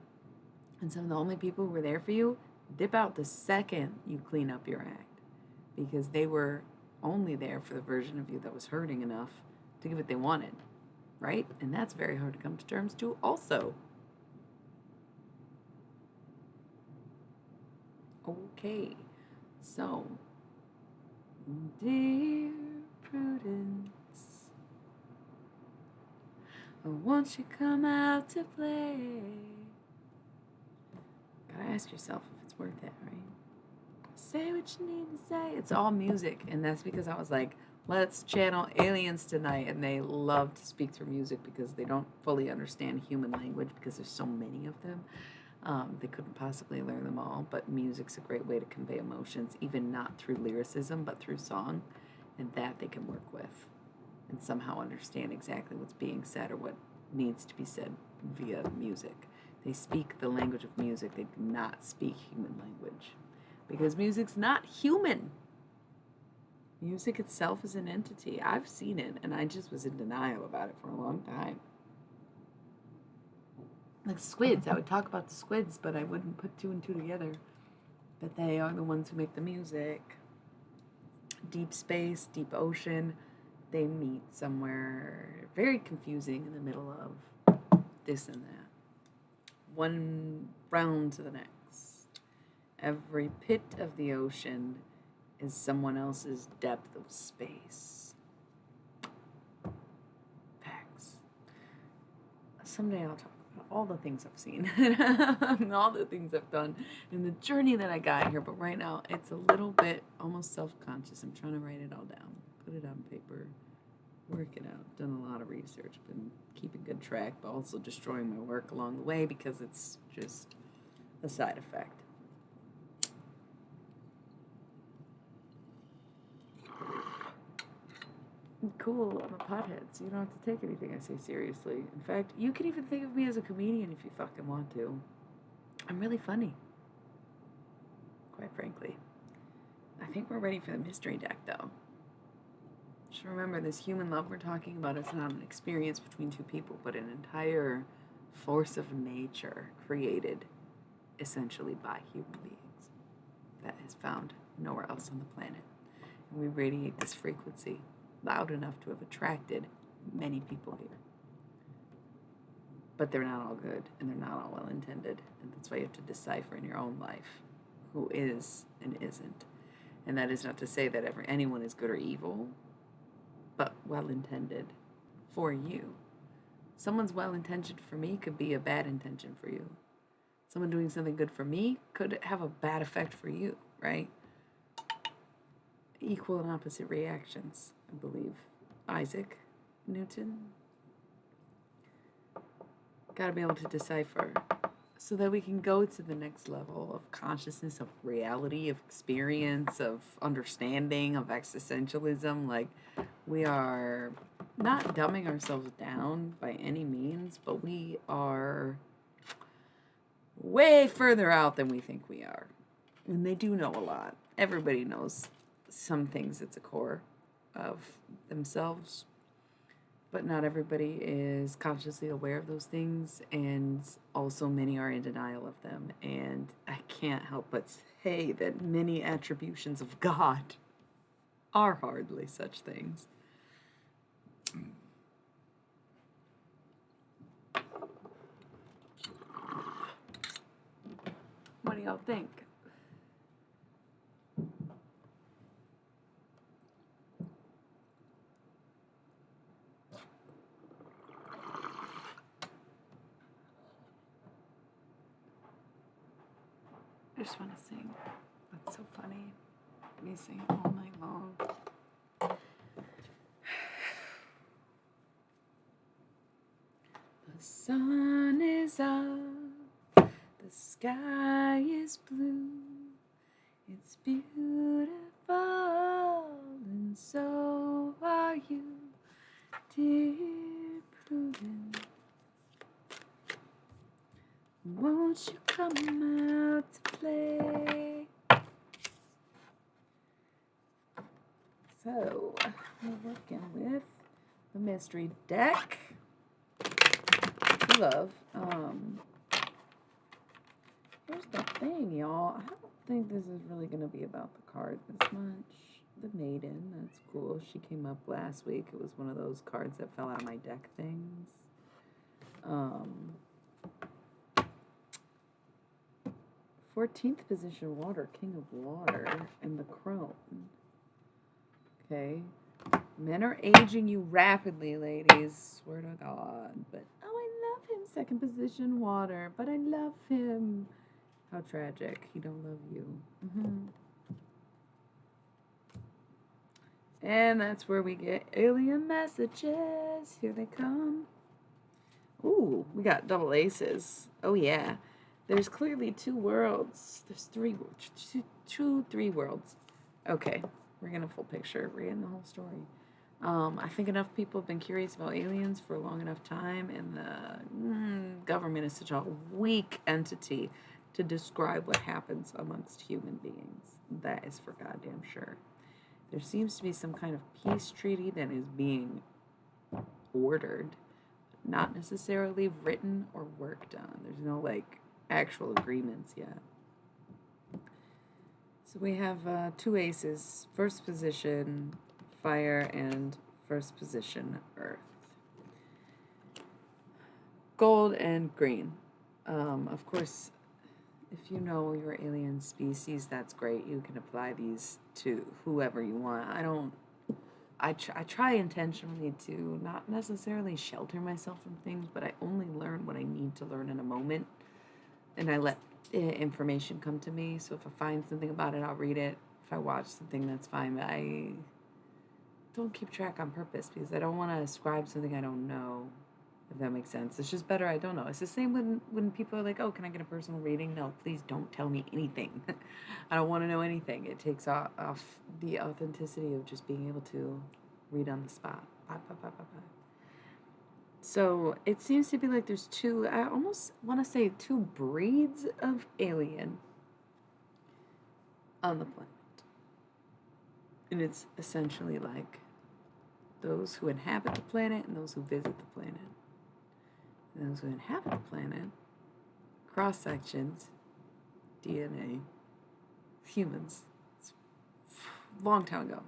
And some of the only people who were there for you dip out the second you clean up your act. Because they were only there for the version of you that was hurting enough to give what they wanted, right? And that's very hard to come to terms to also. Okay, so, dear Prudence, won't you come out to play? Gotta ask yourself if it's worth it, right? Say what you need to say. It's all music, and that's because I was like, let's channel aliens tonight, and they love to speak through music because they don't fully understand human language because there's so many of them. They couldn't possibly learn them all, but music's a great way to convey emotions, even not through lyricism, but through song, and that they can work with and somehow understand exactly what's being said or what needs to be said via music. They speak the language of music. They do not speak human language because music's not human. Music itself is an entity. I've seen it, and I just was in denial about it for a long time. Like squids, I would talk about the squids, but I wouldn't put two and two together. But they are the ones who make the music. Deep space, deep ocean, they meet somewhere very confusing in the middle of this and that. One round to the next. Every pit of the ocean is someone else's depth of space. Facts. Someday I'll talk all the things I've seen and all the things I've done and the journey that I got here, but right now it's a little bit almost self-conscious. I'm trying to write it all down, put it on paper, work it out. Done a lot of research, been keeping good track, but also destroying my work along the way because it's just a side effect. Cool, I'm a pothead, so you don't have to take anything I say seriously. In fact, you can even think of me as a comedian if you fucking want to. I'm really funny. Quite frankly. I think we're ready for the mystery deck, though. Just remember, this human love we're talking about is not an experience between two people, but an entire force of nature created essentially by human beings that is found nowhere else on the planet. And we radiate this frequency loud enough to have attracted many people here. But they're not all good, and they're not all well-intended, and that's why you have to decipher in your own life who is and isn't. And that is not to say that anyone is good or evil, but well-intended for you. Someone's well-intentioned for me could be a bad intention for you. Someone doing something good for me could have a bad effect for you, right? Equal and opposite reactions, I believe. Isaac Newton. Got to be able to decipher so that we can go to the next level of consciousness, of reality, of experience, of understanding, of existentialism. Like, we are not dumbing ourselves down by any means, but we are way further out than we think we are. And they do know a lot. Everybody knows some things at the core of themselves, but not everybody is consciously aware of those things, and also many are in denial of them. And I can't help but say that many attributions of God are hardly such things. What do y'all think? I just want to sing. That's so funny. Me sing all night long. sun is up, the sky is blue, it's beautiful, and so are you, dear Prudence. Won't you come out to play? So, we're working with the mystery deck. Love. Here's the thing, y'all. I don't think this is really going to be about the card this much. The Maiden, that's cool. She came up last week. It was one of those cards that fell out of my deck things. 14th position, Water, King of Water, and the Crone. Okay. Men are aging you rapidly, ladies. Swear to God. But, oh, I love him. 2nd position, Water. But I love him. How tragic. He don't love you. And that's where we get alien messages. Here they come. Ooh, we got double aces. Oh, yeah. There's clearly 2 worlds. There's 3 worlds. Okay. We're going to full picture. We're getting the whole story. I think enough people have been curious about aliens for a long enough time, and the government is such a weak entity to describe what happens amongst human beings. That is for goddamn sure. There seems to be some kind of peace treaty that is being ordered, not necessarily written or worked on. There's no, like, actual agreements yet. So we have 2 aces, 1st position, fire, and 1st position, earth. Gold and green. Of course, if you know your alien species, that's great. You can apply these to whoever you want. I try intentionally to not necessarily shelter myself from things, but I only learn what I need to learn in a moment, and I let information come to me. So if I find something about it, I'll read it. If I watch something, that's fine, but I don't keep track on purpose because I don't want to ascribe something I don't know, if that makes sense. It's just better I don't know. It's the same when people are like, oh, can I get a personal reading? No, please don't tell me anything. I don't want to know anything. It takes off the authenticity of just being able to read on the spot. So it seems to be like there's 2, I almost want to say 2 breeds of alien on the planet. And it's essentially like those who inhabit the planet and those who visit the planet. And those who inhabit the planet, cross-sections, DNA, humans. It's long time ago,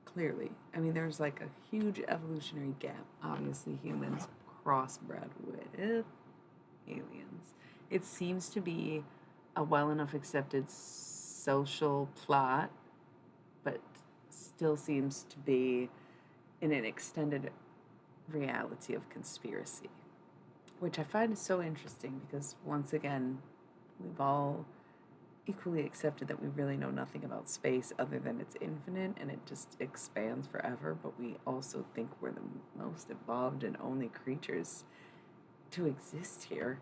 clearly. I mean, there's like a huge evolutionary gap. Obviously, humans crossbred with aliens. It seems to be a well enough accepted social plot, but still seems to be in an extended reality of conspiracy, which I find is so interesting because, once again, we've all equally accepted that we really know nothing about space other than it's infinite and it just expands forever, but we also think we're the most evolved and only creatures to exist here.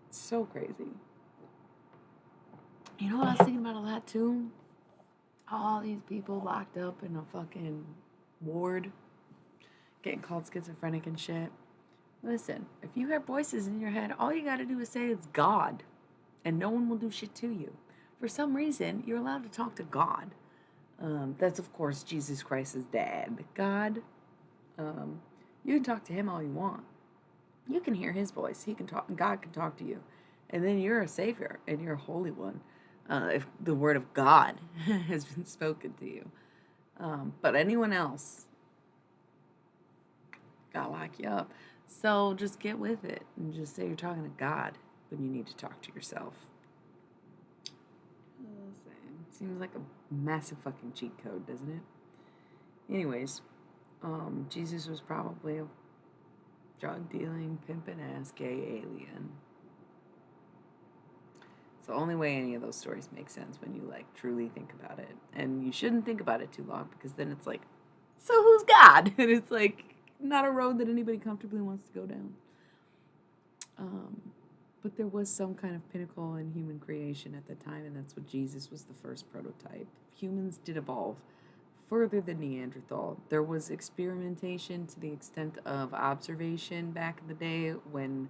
It's so crazy. You know what I was thinking about a lot, too? All these people locked up in a fucking ward, getting called schizophrenic and shit. Listen, if you hear voices in your head, all you gotta do is say it's God, and no one will do shit to you. For some reason, you're allowed to talk to God. That's, of course, Jesus Christ's dad, God. You can talk to him all you want. You can hear his voice. He can talk, and God can talk to you. And then you're a savior, and you're a holy one, if the word of God has been spoken to you. But anyone else, gotta lock you up. So just get with it and just say you're talking to God when you need to talk to yourself. Seems like a massive fucking cheat code, doesn't it? Anyways, Jesus was probably a drug dealing, pimpin' ass gay alien. It's the only way any of those stories make sense when you like truly think about it. And you shouldn't think about it too long because then it's like, so who's God? And it's like not a road that anybody comfortably wants to go down. Um, but there was some kind of pinnacle in human creation at the time, and that's what Jesus was the first prototype. Humans did evolve further than Neanderthal. There was experimentation to the extent of observation back in the day when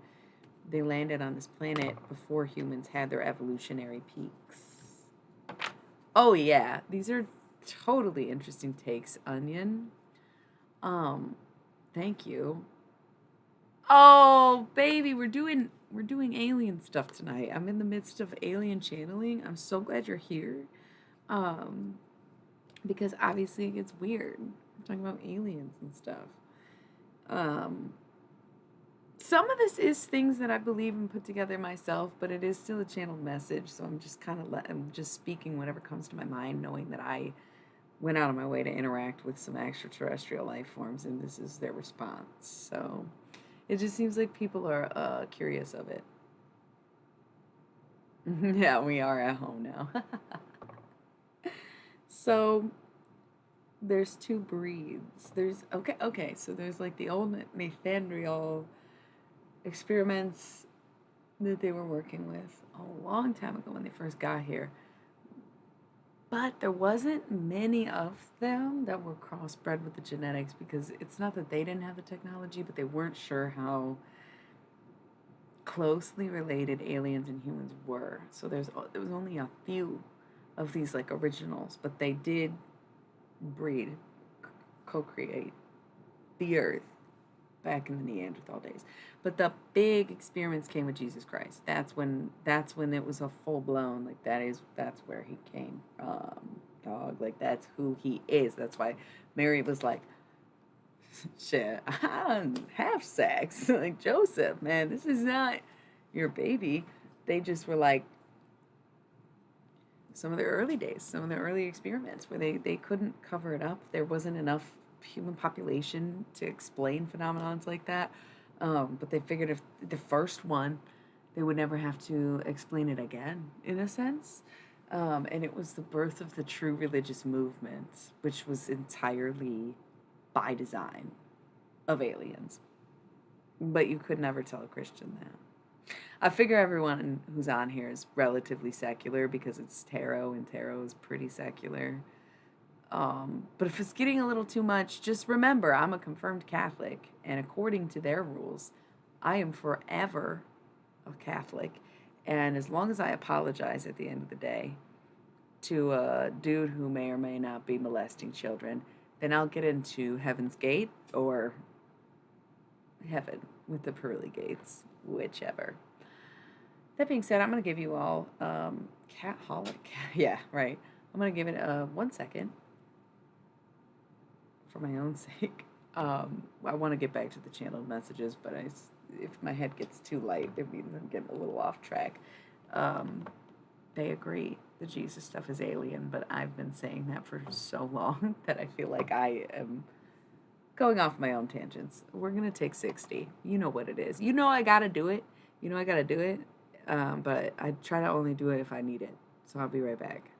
they landed on this planet before humans had their evolutionary peaks. Oh yeah, these are totally interesting takes, Onion. Um, thank you. Oh, baby, we're doing alien stuff tonight. I'm in the midst of alien channeling. I'm so glad you're here. Um, because obviously it gets weird. We're talking about aliens and stuff. Um, some of this is things that I believe and put together myself, but it is still a channeled message. So I'm just I'm just speaking whatever comes to my mind, knowing that I went out of my way to interact with some extraterrestrial life forms, and this is their response. So it just seems like people are curious of it. Yeah, we are at home now. So there's two breeds. Okay, so there's like the old Nathandriel experiments that they were working with a long time ago when they first got here. But there wasn't many of them that were crossbred with the genetics because it's not that they didn't have the technology, but they weren't sure how closely related aliens and humans were. So there was only a few of these like originals, but they did breed, co-create the Earth back in the Neanderthal days. But the big experiments came with Jesus Christ. That's when it was a full blown like that's where he came from. Dog, like that's who he is. That's why Mary was like, shit, I don't have sex. Like Joseph, man, this is not your baby. They just were like some of the early days, some of the early experiments where they couldn't cover it up. There wasn't enough human population to explain phenomenons like that. But they figured if the first one, they would never have to explain it again, in a sense. And it was the birth of the true religious movement, which was entirely by design of aliens. But you could never tell a Christian that. I figure everyone who's on here is relatively secular because it's tarot, and tarot is pretty secular. But if it's getting a little too much, just remember I'm a confirmed Catholic, and according to their rules, I am forever a Catholic. And as long as I apologize at the end of the day to a dude who may or may not be molesting children, then I'll get into Heaven's Gate or heaven with the pearly gates, whichever. That being said, I'm going to give you all Catholic. Yeah, right. I'm going to give it 1 second for my own sake. I want to get back to the channeled messages, but if my head gets too light, it means I'm getting a little off track. They agree the Jesus stuff is alien, but I've been saying that for so long that I feel like I am going off my own tangents. We're going to take 60. You know what it is. You know I got to do it. You know I got to do it. But I try to only do it if I need it. So I'll be right back.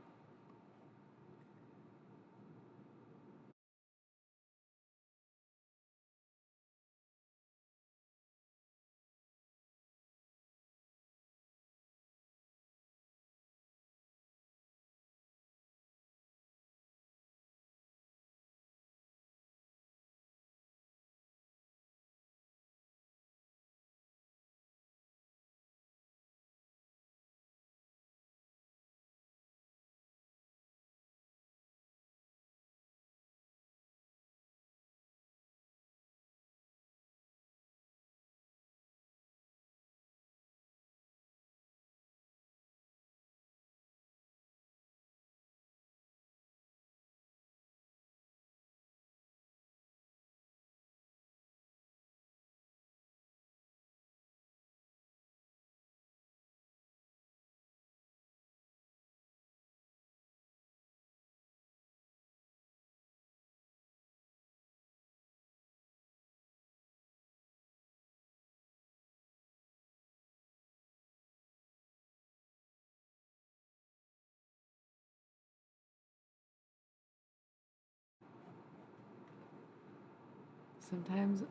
Sometimes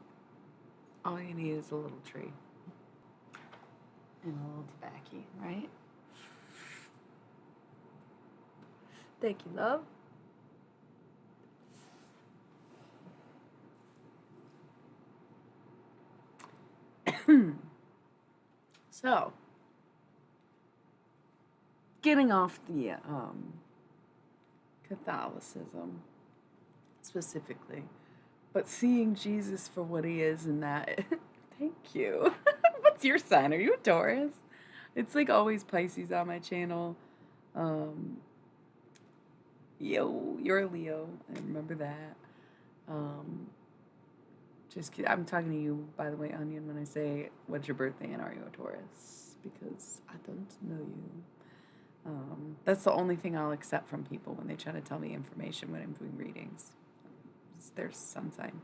all you need is a little tree. And a little tobacco, right? Thank you, love. So, getting off the Catholicism specifically, but seeing Jesus for what he is in that. Thank you. What's your sign? Are you a Taurus? It's like always Pisces on my channel. Um, you're a Leo. I remember that. Um, I'm talking to you, by the way, Onion, when I say, what's your birthday and are you a Taurus? Because I don't know you. That's the only thing I'll accept from people when they try to tell me information when I'm doing readings. It's their sun sign.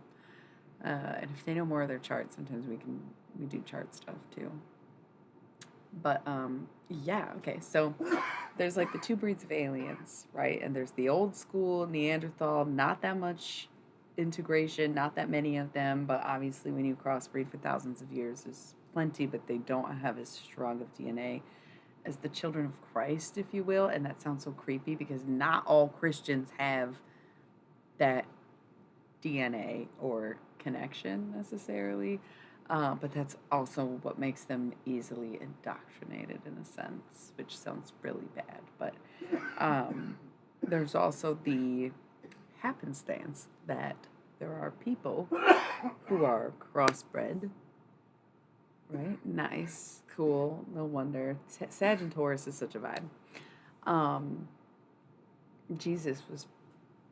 And if they know more of their chart, sometimes we do chart stuff too. But yeah, okay. So there's like the two breeds of aliens, right? And there's the old school Neanderthal, not that much integration, not that many of them, but obviously when you crossbreed for thousands of years, there's plenty, but they don't have as strong of DNA as the children of Christ, if you will. And that sounds so creepy because not all Christians have that DNA or connection necessarily. But that's also what makes them easily indoctrinated in a sense, which sounds really bad. But there's also the happenstance that there are people who are crossbred. Right? Nice. Cool. No wonder. Sagittarius is such a vibe. Jesus was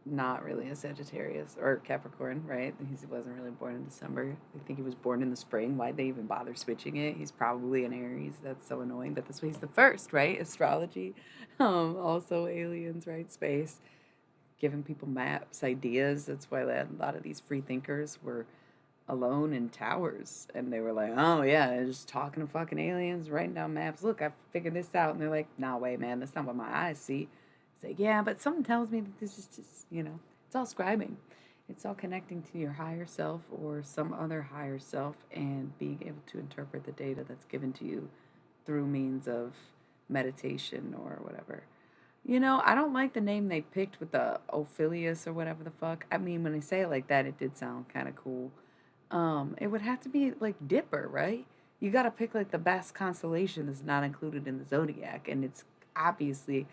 not really a Sagittarius or Capricorn, right? He wasn't really born in December. I think he was born in the spring. Why'd they even bother switching it? He's probably an Aries. That's so annoying, but that's why he's the first, right? Astrology. Also aliens, right? Space. Giving people maps, ideas. That's why a lot of these free thinkers were alone in towers and they were like, oh yeah, they're just talking to fucking aliens, writing down maps. Look, I figured this out. And they're like, nah, wait, man, that's not what my eyes see. It's like, yeah, but something tells me that this is just, it's all scribing. It's all connecting to your higher self or some other higher self and being able to interpret the data that's given to you through means of meditation or whatever. I don't like the name they picked with the Ophilius or whatever the fuck. I mean, when I say it like that, it did sound kind of cool. It would have to be like Dipper, right? You got to pick like the best constellation that's not included in the zodiac, and it's obviously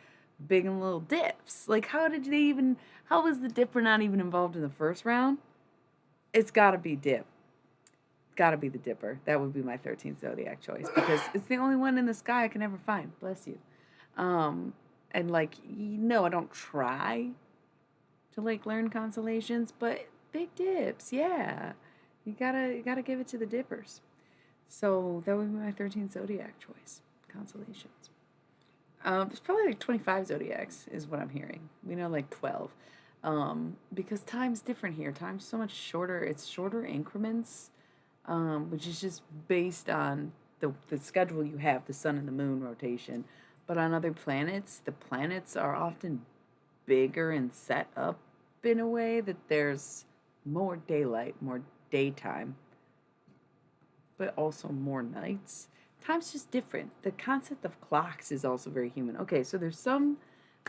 big and little dips. Like, how was the Dipper not even involved in the first round? It's got to be Dip. Got to be the Dipper. That would be my 13th zodiac choice because it's the only one in the sky I can ever find. Bless you. And like, I don't try to like learn constellations, but big dips, yeah. You gotta give it to the Dippers. So that would be my 13th zodiac choice. Constellations. There's probably like 25 zodiacs is what I'm hearing. We know like 12. Because time's different here. Time's so much shorter. It's shorter increments, which is just based on the schedule you have, the sun and the moon rotation. But on other planets, the planets are often bigger and set up in a way that there's more daylight, more daytime, but also more nights. Time's just different. The concept of clocks is also very human. Okay, so there's some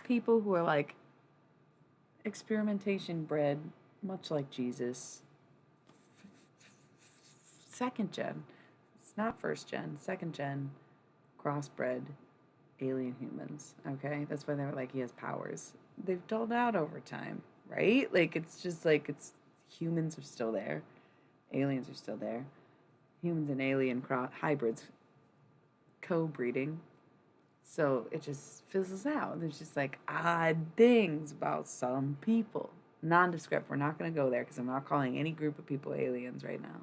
people who are like experimentation bred, much like Jesus. Second gen. It's not first gen, second gen, crossbred alien humans. Okay, that's why they were like, he has powers. They've dulled out over time, right? Like, it's just like, humans are still there. Aliens are still there. Humans and alien hybrids co-breeding. So it just fizzles out. There's just like odd things about some people. Nondescript. We're not going to go there because I'm not calling any group of people aliens right now.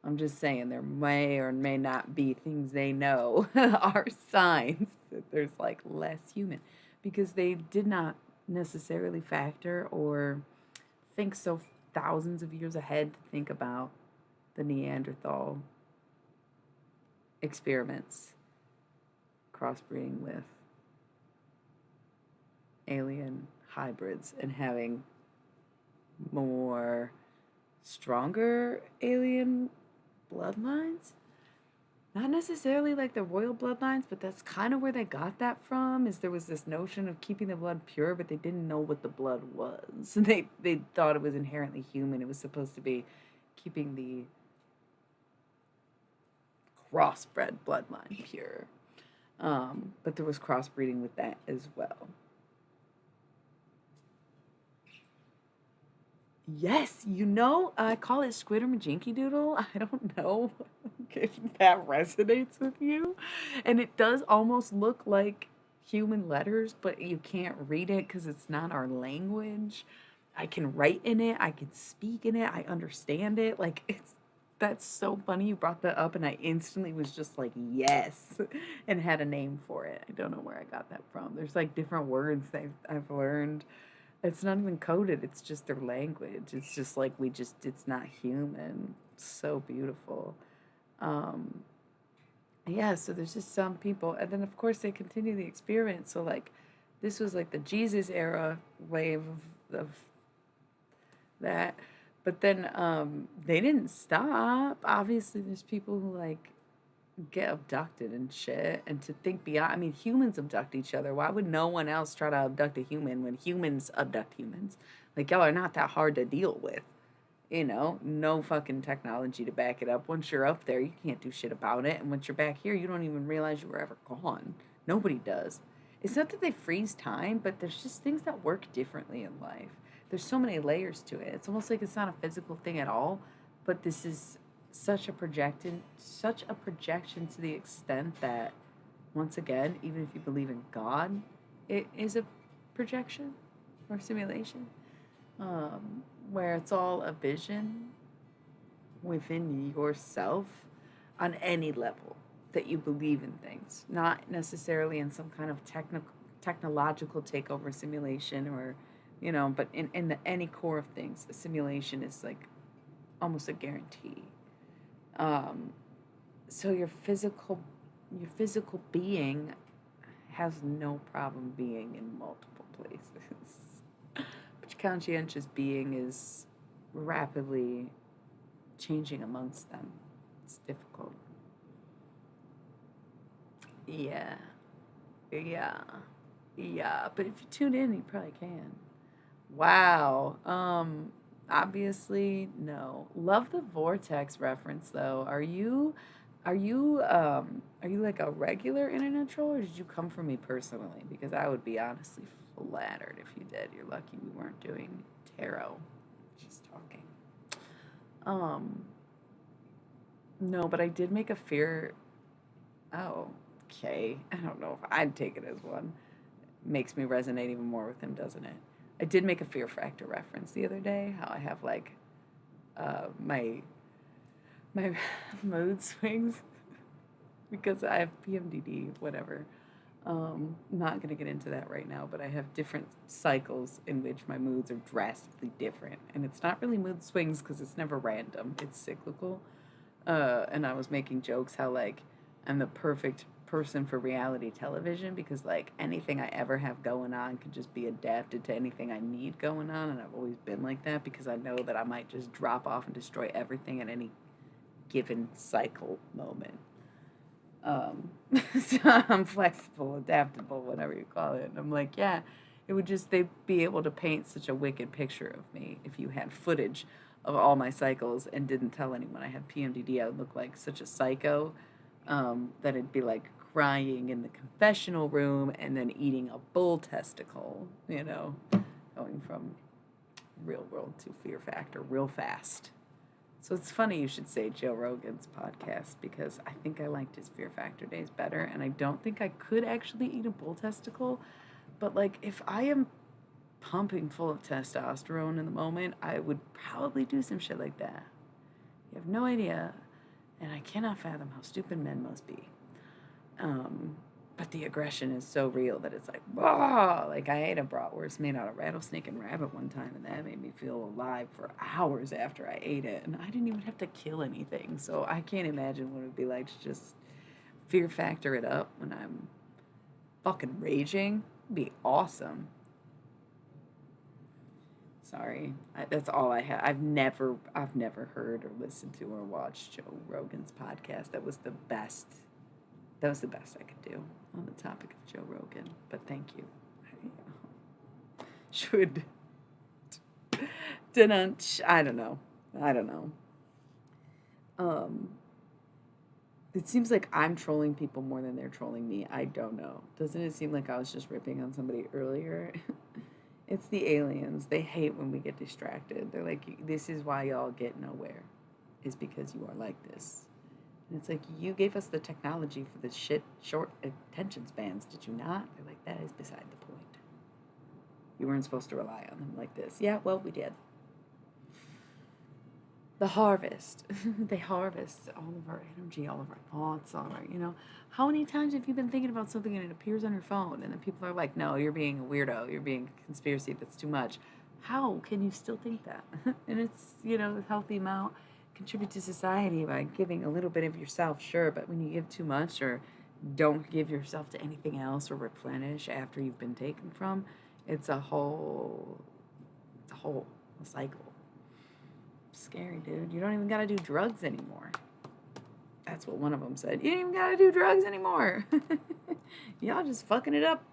I'm just saying there may or may not be things they know are signs that there's like less human because they did not necessarily factor or think so thousands of years ahead to think about the Neanderthal experiments crossbreeding with alien hybrids and having more stronger alien bloodlines. not necessarily like the royal bloodlines, but that's kind of where they got that from. Is there was this notion of keeping the blood pure, but they didn't know what the blood was. They thought it was inherently human. It was supposed to be keeping the crossbred bloodline pure. But there was crossbreeding with that as well. Yes, I call it Squid or Majinky Doodle. I don't know if that resonates with you. And it does almost look like human letters, but you can't read it because it's not our language. I can write in it, I can speak in it, I understand it. Like, that's so funny you brought that up, and I instantly was just like, yes, and had a name for it. I don't know where I got that from. There's like different words that I've learned. It's not even coded, it's just their language. It's just like it's not human. It's so beautiful. Um, yeah, so there's just some people, and then of course they continue the experiment. So like, this was like the Jesus era wave of that, but then they didn't stop. Obviously, there's people who like get abducted and shit, and to think beyond, I mean, humans abduct each other. Why would no one else try to abduct a human when humans abduct humans? Like, y'all are not that hard to deal with. No fucking technology to back it up. Once you're up there, you can't do shit about it, and once you're back here, you don't even realize you were ever gone. Nobody does. It's not that they freeze time, but there's just things that work differently in life. There's so many layers to it. It's almost like it's not a physical thing at all, but this is such a projection to the extent that, once again, even if you believe in God, it is a projection or simulation, where it's all a vision within yourself on any level that you believe in things, not necessarily in some kind of technological takeover simulation, or but in any core of things, a simulation is like almost a guarantee. um, so your physical being has no problem being in multiple places. But your conscientious being is rapidly changing amongst them. It's difficult. Yeah. Yeah. Yeah. But if you tune in, you probably can. Wow. Obviously no. Love the vortex reference though. Are you like a regular internet troll, or did you come for me personally? Because I would be honestly flattered if you did. You're lucky we weren't doing tarot. Just talking. Um no, but I did make a fear. Oh, okay. I don't know if I'd take it as one. Makes me resonate even more with him, doesn't it? I did make a Fear Factor reference the other day. How I have like my mood swings because I have PMDD, whatever. Not gonna get into that right now, but I have different cycles in which my moods are drastically different, and it's not really mood swings because it's never random. It's cyclical. And I was making jokes how like I'm the perfect person for reality television because like anything I ever have going on could just be adapted to anything I need going on, and I've always been like that because I know that I might just drop off and destroy everything at any given cycle moment. So I'm flexible, adaptable, whatever you call it. And I'm like, yeah, it would just, they'd be able to paint such a wicked picture of me if you had footage of all my cycles and didn't tell anyone I had PMDD. I would look like such a psycho, that it'd be like crying in the confessional room and then eating a bull testicle, going from real world to Fear Factor real fast. So it's funny you should say Joe Rogan's podcast because I think I liked his Fear Factor days better, and I don't think I could actually eat a bull testicle. But like, if I am pumping full of testosterone in the moment, I would probably do some shit like that. You have no idea, and I cannot fathom how stupid men must be. Um, but the aggression is so real that it's like, whoa! Like, I ate a bratwurst made out of rattlesnake and rabbit one time, and that made me feel alive for hours after I ate it. And I didn't even have to kill anything, so I can't imagine what it would be like to just Fear Factor it up when I'm fucking raging. It'd be awesome. Sorry, that's all I have. I've never heard or listened to or watched Joe Rogan's podcast. That was the best. That was the best I could do on the topic of Joe Rogan. But thank you. Should didn't I don't know. I don't know. Um, it seems like I'm trolling people more than they're trolling me. I don't know. Doesn't it seem like I was just ripping on somebody earlier? It's the aliens. They hate when we get distracted. They're like, this is why y'all get nowhere, is because you are like this. And it's like, you gave us the technology for the short attention spans, did you not? They're like, that is beside the point. You weren't supposed to rely on them like this. Yeah, well, we did. The harvest. They harvest all of our energy, all of our thoughts, all of our. How many times have you been thinking about something and it appears on your phone and then people are like, no, you're being a weirdo, you're being a conspiracy, that's too much. How can you still think that? And it's, a healthy amount. Contribute to society by giving a little bit of yourself, sure, but when you give too much or don't give yourself to anything else or replenish after you've been taken from, it's a whole cycle. Scary, dude. You don't even gotta do drugs anymore. That's what one of them said. You don't even gotta do drugs anymore. Y'all just fucking it up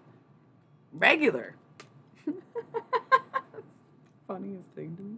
regular. Funniest thing to me.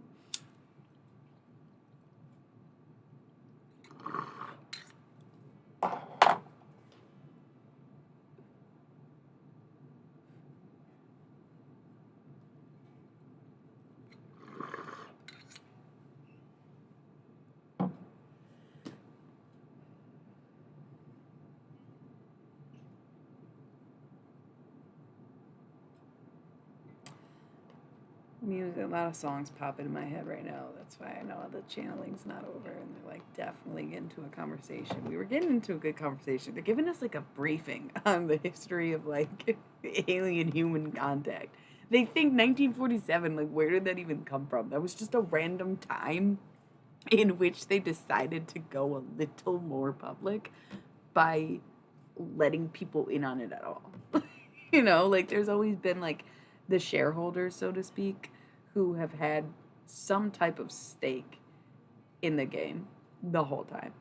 Music, a lot of songs pop in my head right now. That's why I know the channeling's not over, and they're like definitely getting to a conversation. We were getting into a good conversation. They're giving us like a briefing on the history of like alien human contact. They think 1947, like where did that even come from? That was just a random time in which they decided to go a little more public by letting people in on it at all. Like there's always been like the shareholders, so to speak, who have had some type of stake in the game the whole time.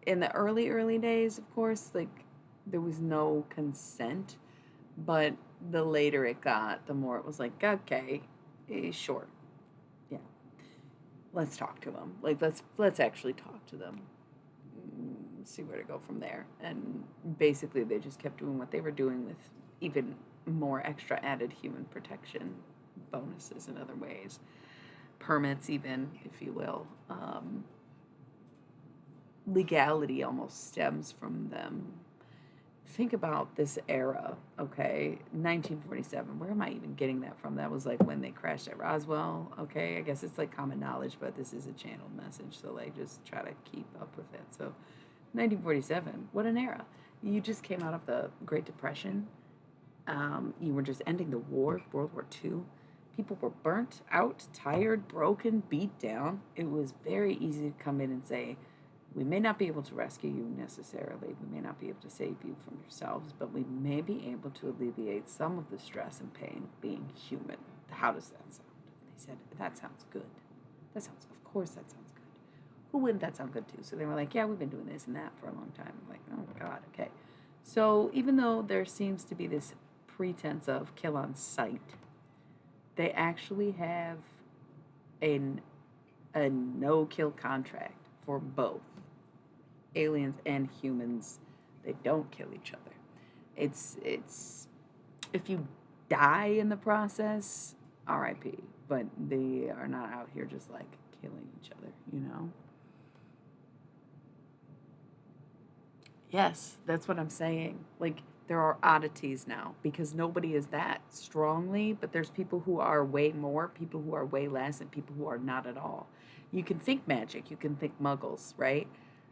In the early days, of course, like there was no consent, but the later it got, the more it was like, okay, sure, yeah, let's talk to them. Like let's actually talk to them, see where to go from there. And basically, they just kept doing what they were doing with even more extra added human protection bonuses in other ways, permits even, if you will. Legality almost stems from them. Think about this era, okay? 1947, where am I even getting that from? That was like when they crashed at Roswell, okay? I guess it's like common knowledge, but this is a channeled message, so like just try to keep up with it. So 1947, what an era. You just came out of the Great Depression. You were just ending the war, World War II. People were burnt out, tired, broken, beat down. It was very easy to come in and say, we may not be able to rescue you necessarily. We may not be able to save you from yourselves, but we may be able to alleviate some of the stress and pain of being human. How does that sound? And they said, that sounds good. Of course that sounds good. Who wouldn't that sound good to? So they were like, yeah, we've been doing this and that for a long time. I'm like, oh God, okay. So even though there seems to be this pretense of kill on sight, they actually have a no-kill contract for both aliens and humans. They don't kill each other. It's if you die in the process, RIP. But they are not out here just like killing each other, Yes, that's what I'm saying. Like, there are oddities now because nobody is that strongly, but there's people who are way more, people who are way less, and people who are not at all. You can think magic, you can think muggles, right?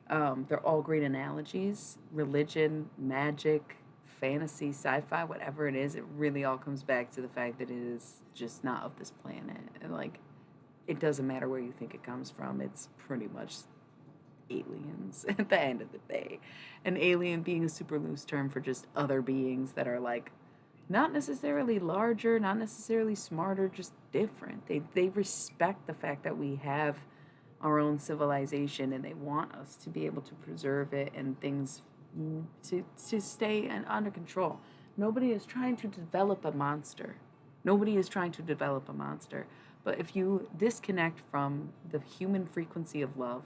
They're all great analogies. Religion, magic, fantasy, sci-fi, whatever it is, it really all comes back to the fact that it is just not of this planet. And, like, it doesn't matter where you think it comes from. It's pretty much aliens at the end of the day. An alien being a super loose term for just other beings that are like Not necessarily larger, not necessarily smarter, just different. They respect the fact that we have our own civilization, and they want us to be able to preserve it and things to stay under control. Nobody is trying to develop a monster. Nobody is trying to develop a monster. But if you disconnect from the human frequency of love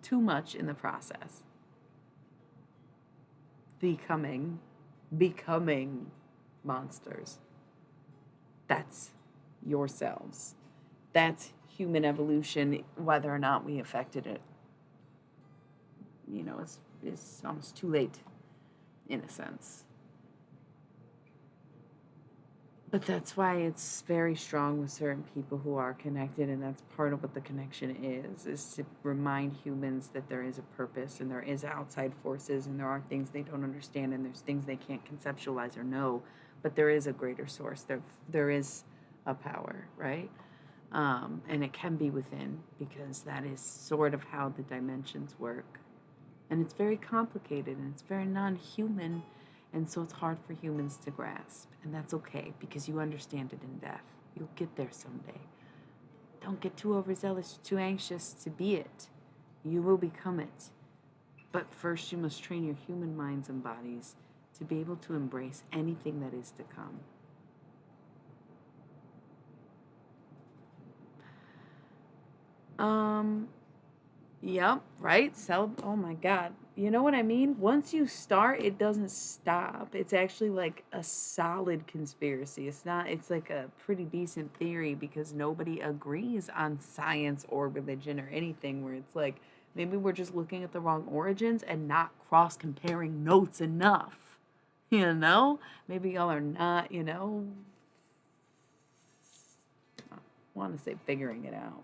too much in the process, becoming monsters. That's yourselves. That's human evolution, whether or not we affected it. It's almost too late, in a sense. But that's why it's very strong with certain people who are connected, and that's part of what the connection is to remind humans that there is a purpose and there is outside forces and there are things they don't understand and there's things they can't conceptualize or know, but there is a greater source. There is a power, right? And it can be within, because that is sort of how the dimensions work. And it's very complicated and it's very non-human, and so it's hard for humans to grasp. And that's okay, because you understand it in depth. You'll get there someday. Don't get too overzealous, too anxious to be it. You will become it. But first, you must train your human minds and bodies to be able to embrace anything that is to come. Yep, right? Oh my God. You know what I mean? Once you start, it doesn't stop. It's actually like a solid conspiracy. It's like a pretty decent theory, because nobody agrees on science or religion or anything, where it's like, maybe we're just looking at the wrong origins and not cross comparing notes enough. Maybe y'all are not, I want to say figuring it out.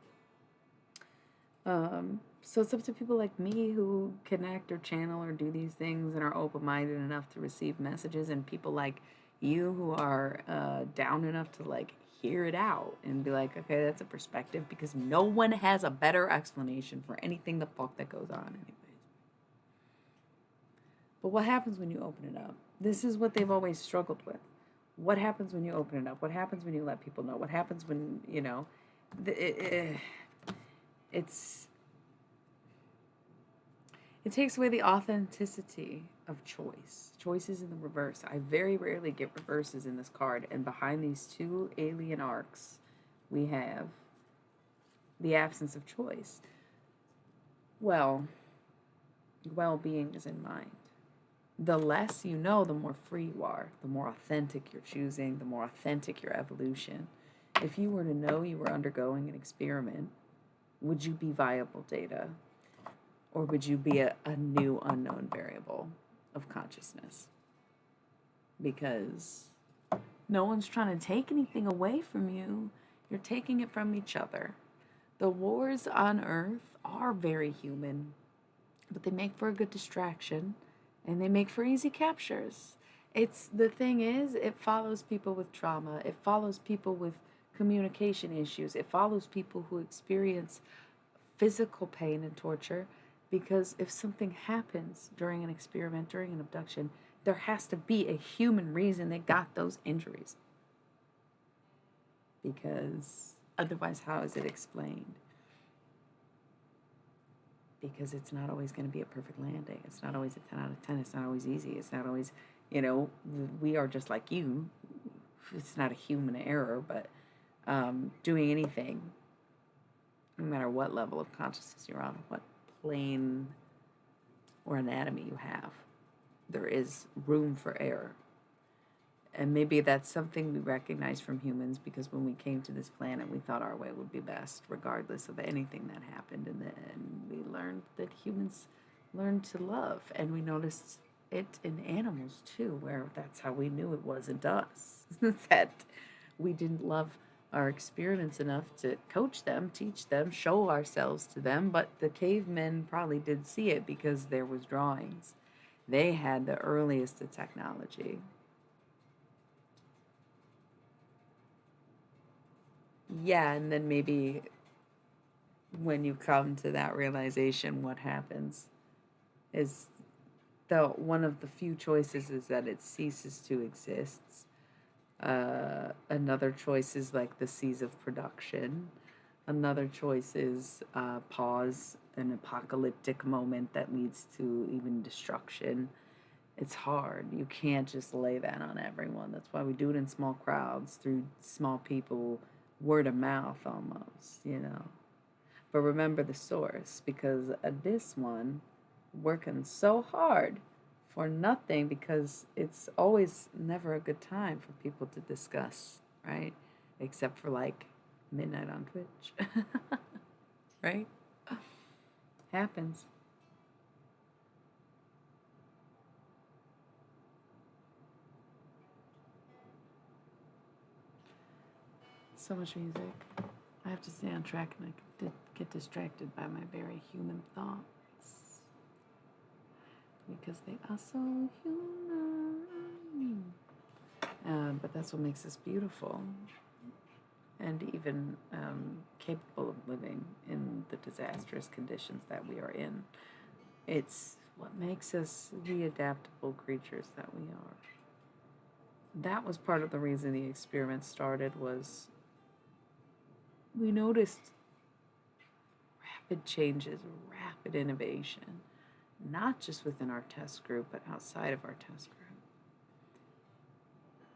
So it's up to people like me who connect or channel or do these things and are open-minded enough to receive messages, and people like you who are down enough to like hear it out and be like, okay, that's a perspective, because no one has a better explanation for anything the fuck that goes on anyways. But what happens when you open it up? This is what they've always struggled with. What happens when you open it up? What happens when you let people know? What happens when, it takes away the authenticity of choice. Choice is in the reverse. I very rarely get reverses in this card. And behind these two alien arcs, we have the absence of choice. Well-being is in mind. The less you know, the more free you are, the more authentic you're choosing, the more authentic your evolution. If you were to know you were undergoing an experiment, would you be viable data? Or would you be a new unknown variable of consciousness? Because no one's trying to take anything away from you. You're taking it from each other. The wars on Earth are very human, but they make for a good distraction, and they make for easy captures. The thing is, it follows people with trauma. It follows people with communication issues. It follows people who experience physical pain and torture, because if something happens during an experiment, during an abduction, there has to be a human reason they got those injuries. Because otherwise, how is it explained? Because it's not always going to be a perfect landing. It's not always a 10 out of 10. It's not always easy. It's not always, we are just like you. It's not a human error, but doing anything, no matter what level of consciousness you're on, what plane or anatomy you have, there is room for error. And maybe that's something we recognize from humans, because when we came to this planet, we thought our way would be best, regardless of anything that happened. And then we learned that humans learned to love, and we noticed it in animals too, where that's how we knew it wasn't us. That we didn't love our experiments enough to coach them, teach them, show ourselves to them. But the cavemen probably did see it, because there was drawings. They had the earliest of technology. Yeah, and then maybe when you come to that realization, what happens is one of the few choices is that it ceases to exist. Another choice is like the seas of production. Another choice is pause, an apocalyptic moment that leads to even destruction. It's hard. You can't just lay that on everyone. That's why we do it in small crowds, through small people, word of mouth almost, you know. But remember the source, because this one working so hard for nothing, because it's always never a good time for people to discuss, right? Except for like midnight on Twitch, right? Happens. So much music. I have to stay on track, and I get distracted by my very human thoughts because they are so human. But that's what makes us beautiful and even capable of living in the disastrous conditions that we are in. It's what makes us the adaptable creatures that we are. That was part of the reason the experiment started, was we noticed rapid changes, rapid innovation, not just within our test group, but outside of our test group.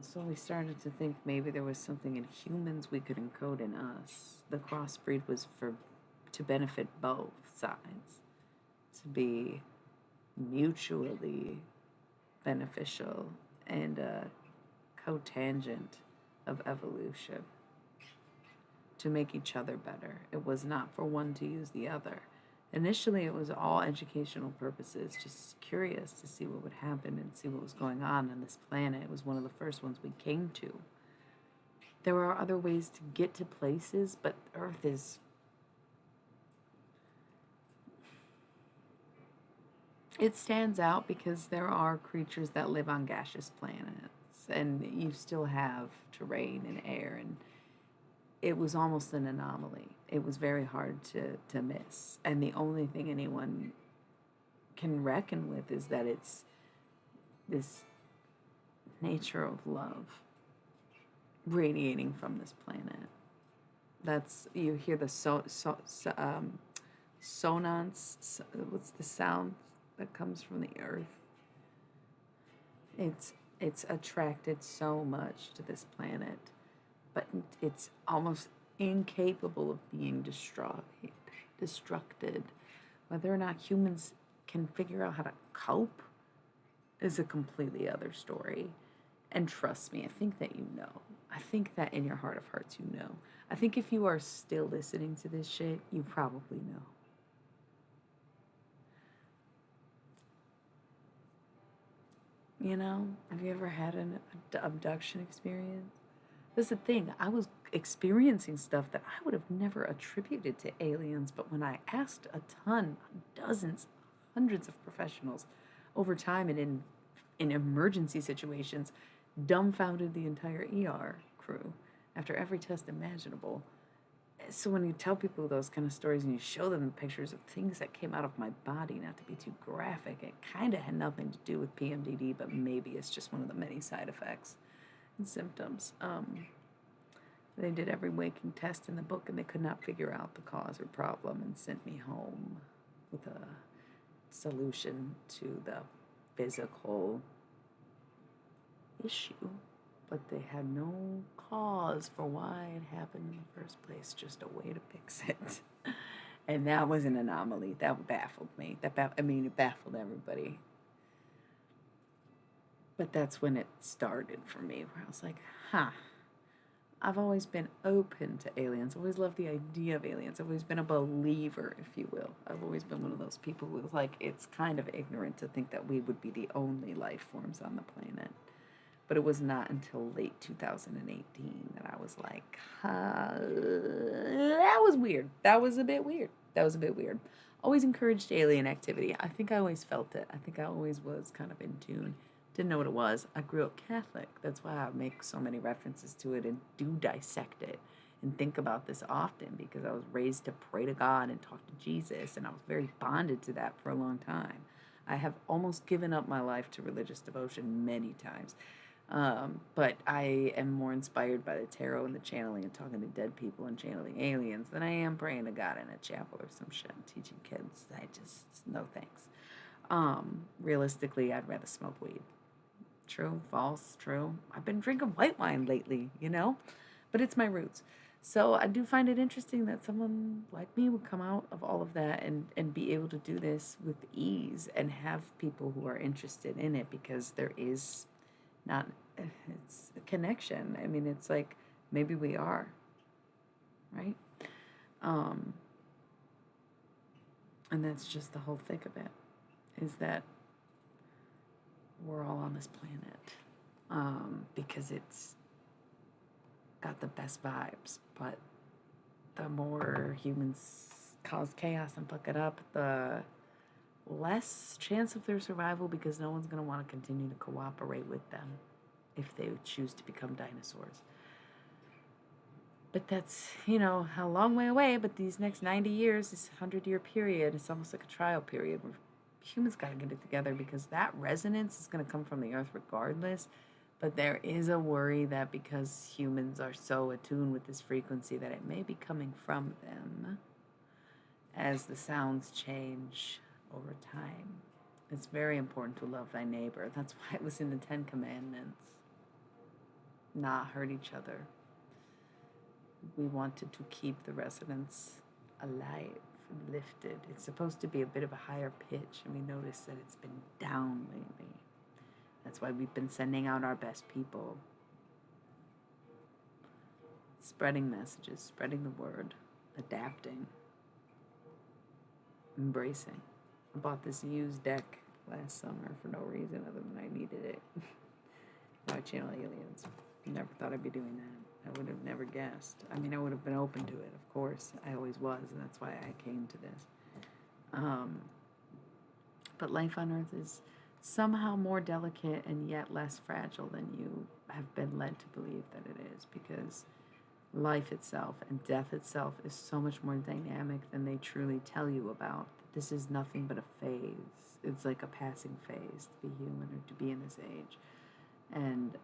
So we started to think maybe there was something in humans we could encode in us. The crossbreed was to benefit both sides, to be mutually beneficial and cotangent of evolution, to make each other better. It was not for one to use the other. Initially, it was all educational purposes, just curious to see what would happen and see what was going on this planet. It was one of the first ones we came to. There are other ways to get to places, but Earth is... It stands out because there are creatures that live on gaseous planets, and you still have terrain and air, and it was almost an anomaly. It was very hard to miss. And the only thing anyone can reckon with is that it's this nature of love radiating from this planet. That's, you hear the sonance, what's the sound that comes from the earth? It's attracted so much to this planet, but it's almost incapable of being destructed. Whether or not humans can figure out how to cope is a completely other story. And trust me, I think that you know. I think that in your heart of hearts you know. I think if you are still listening to this shit, you probably know. You know? Have you ever had an abduction experience? That's the thing. I was experiencing stuff that I would have never attributed to aliens, but when I asked a ton, dozens, hundreds of professionals over time and in emergency situations, dumbfounded the entire ER crew after every test imaginable. So when you tell people those kind of stories and you show them the pictures of things that came out of my body, not to be too graphic, it kind of had nothing to do with PMDD, but maybe it's just one of the many side effects and symptoms. They did every waking test in the book, and they could not figure out the cause or problem, and sent me home with a solution to the physical issue. But they had no cause for why it happened in the first place, just a way to fix it. And that was an anomaly. That baffled me. It baffled everybody. But that's when it started for me, where I was like, huh. I've always been open to aliens. I've always loved the idea of aliens. I've always been a believer, if you will. I've always been one of those people who was like, it's kind of ignorant to think that we would be the only life forms on the planet. But it was not until late 2018 that I was like, that was weird. That was a bit weird. Always encouraged alien activity. I think I always felt it. I think I always was kind of in tune. Didn't know what it was. I grew up Catholic. That's why I make so many references to it and do dissect it and think about this often, because I was raised to pray to God and talk to Jesus, and I was very bonded to that for a long time. I have almost given up my life to religious devotion many times. But I am more inspired by the tarot and the channeling and talking to dead people and channeling aliens than I am praying to God in a chapel or some shit and teaching kids. I just, no thanks. Realistically, I'd rather smoke weed. True, false, true. I've been drinking white wine lately, but it's my roots. So I do find it interesting that someone like me would come out of all of that and be able to do this with ease and have people who are interested in it because there is not, it's a connection. I mean, it's like maybe we are, right? Um, and that's just the whole thick of it is that we're all on this planet because it's got the best vibes, but the more humans cause chaos and fuck it up, the less chance of their survival because no one's going to want to continue to cooperate with them if they choose to become dinosaurs. But that's, a long way away, but these next 90 years, this 100-year period, it's almost like a trial period where humans got to get it together because that resonance is going to come from the earth regardless. But there is a worry that because humans are so attuned with this frequency that it may be coming from them as the sounds change over time. It's very important to love thy neighbor. That's why it was in the 10 Commandments. Not hurt each other. We wanted to keep the resonance alive and lifted. It's supposed to be a bit of a higher pitch, and we noticed that it's been down lately. That's why we've been sending out our best people. Spreading messages, spreading the word, adapting, embracing. I bought this used deck last summer for no reason other than I needed it. Now I channel aliens. Never thought I'd be doing that. I would have never guessed. I mean, I would have been open to it, of course. I always was, and that's why I came to this. But life on Earth is somehow more delicate and yet less fragile than you have been led to believe that it is, because life itself and death itself is so much more dynamic than they truly tell you about. This is nothing but a phase. It's like a passing phase to be human or to be in this age. And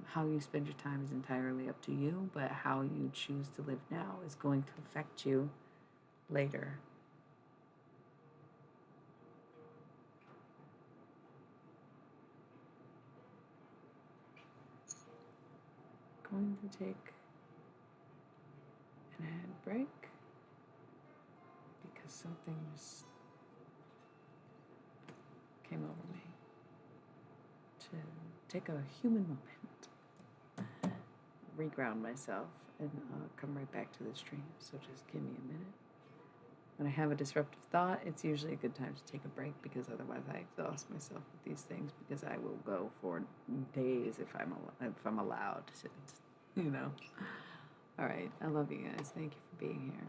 how you spend your time is entirely up to you, but how you choose to live now is going to affect you later. Going to take an ad break because something just came over me to take a human moment, reground myself, and come right back to the stream. So just give me a minute. When I have a disruptive thought, it's usually a good time to take a break because otherwise I exhaust myself with these things because I will go for days if I'm allowed to, All right, I love you guys. Thank you for being here.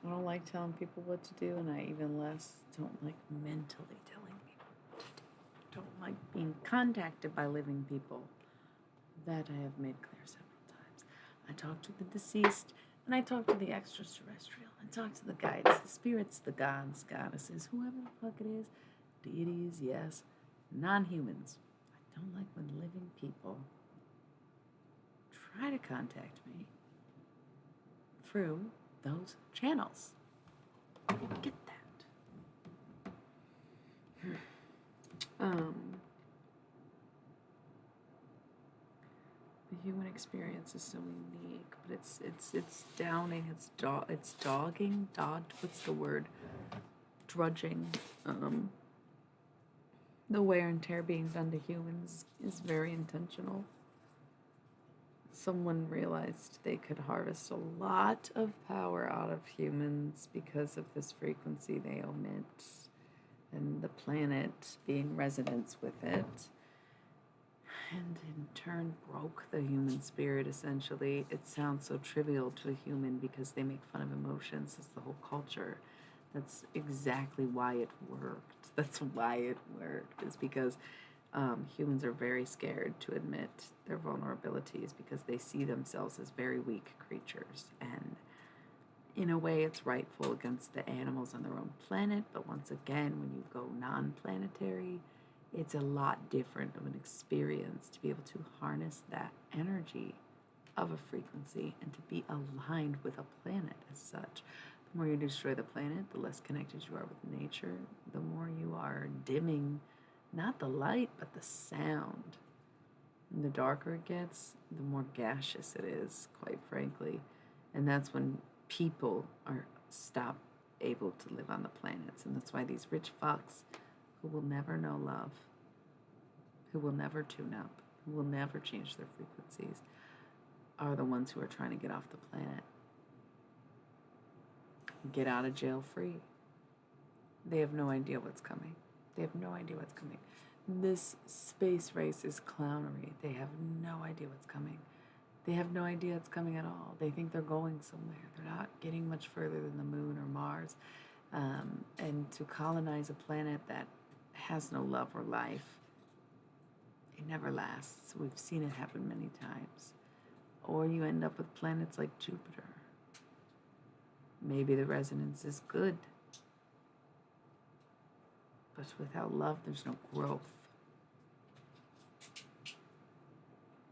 I don't like telling people what to do, and I even less don't like mentally telling people what to do. I don't like being contacted by living people. That I have made clear several times. I talk to the deceased, and I talk to the extraterrestrial. I talk to the guides, the spirits, the gods, goddesses, whoever the fuck it is, deities, yes, non-humans. I don't like when living people try to contact me through those channels. I get that. The human experience is so unique, but it's downing, it's dogging, what's the word? Drudging. The wear and tear being done to humans is very intentional. Someone realized they could harvest a lot of power out of humans because of this frequency they emit and the planet being resonance with it. And in turn broke the human spirit, essentially. It sounds so trivial to a human because they make fun of emotions. It's the whole culture. That's exactly why it worked. That's why it worked, is because humans are very scared to admit their vulnerabilities because they see themselves as very weak creatures. And in a way, it's rightful against the animals on their own planet. But once again, when you go non-planetary, it's a lot different of an experience to be able to harness that energy of a frequency and to be aligned with a planet as such. The more you destroy the planet, the less connected you are with nature, the more you are dimming not the light, but the sound. And the darker it gets, the more gaseous it is, quite frankly. And that's when people are stop able to live on the planets. And that's why these rich fucks who will never know love, who will never tune up, who will never change their frequencies, are the ones who are trying to get off the planet. Get out of jail free. They have no idea what's coming. They have no idea what's coming. This space race is clownery. They have no idea what's coming. They have no idea it's coming at all. They think they're going somewhere. They're not getting much further than the moon or Mars. And to colonize a planet that has no love or life, it never lasts. We've seen it happen many times. Or you end up with planets like Jupiter. Maybe the resonance is good. But without love, there's no growth.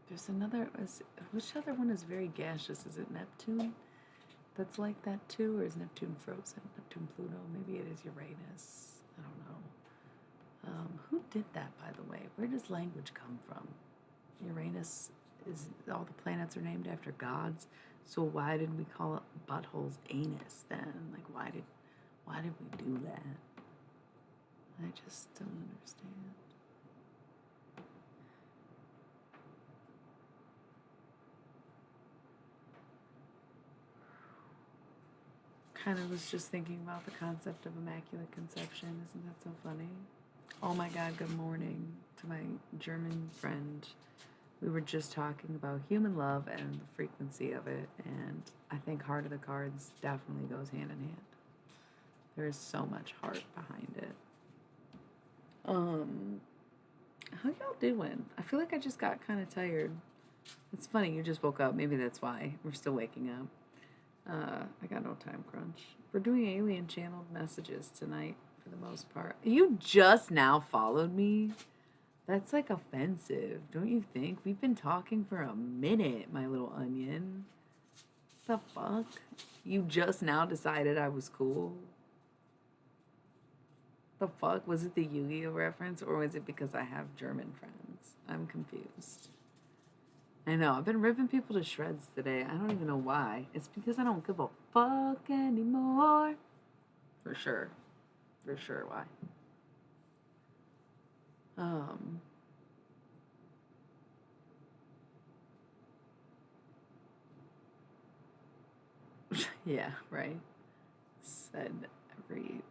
There's another, which other one is very gaseous? Is it Neptune? That's like that too? Or is Neptune frozen? Neptune, Pluto? Maybe it is Uranus. I don't know. Who did that, by the way? Where does language come from? Uranus is, all the planets are named after gods. So why did we call it buttholes anus then? Like, why did we do that? I just don't understand. Kind of was just thinking about the concept of immaculate conception. Isn't that so funny? Oh my God, good morning to my German friend. We were just talking about human love and the frequency of it, and I think Heart of the Cards definitely goes hand in hand. There is so much heart behind it. How y'all doing? I feel like I just got kind of tired. It's funny, you just woke up. Maybe that's why. We're still waking up. I got no time crunch. We're doing alien channeled messages tonight for the most part. You just now followed me? That's like offensive, don't you think? We've been talking for a minute, my little onion. The fuck? You just now decided I was cool? The fuck? Was it the Yu-Gi-Oh reference, or was it because I have German friends? I'm confused. I know, I've been ripping people to shreds today. I don't even know why. It's because I don't give a fuck anymore. For sure. For sure why. Yeah, right. Said every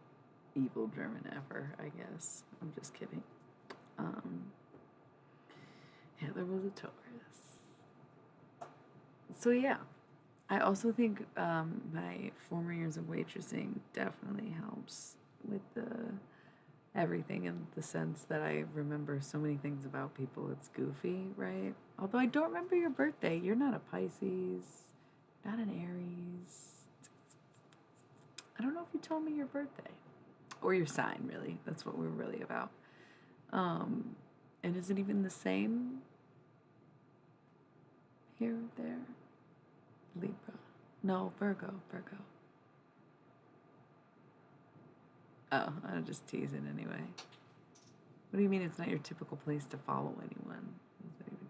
evil German ever, I guess. I'm just kidding. Hitler was a Taurus. So yeah, I also think my former years of waitressing definitely helps with the everything, in the sense that I remember so many things about people. It's goofy, right? Although I don't remember your birthday. You're not a Pisces, not an Aries. I don't know if you told me your birthday or your sign, really. That's what we're really about. And is it even the same here, there? Libra. No, Virgo. Oh, I'm just teasing anyway. What do you mean it's not your typical place to follow anyone? What does that even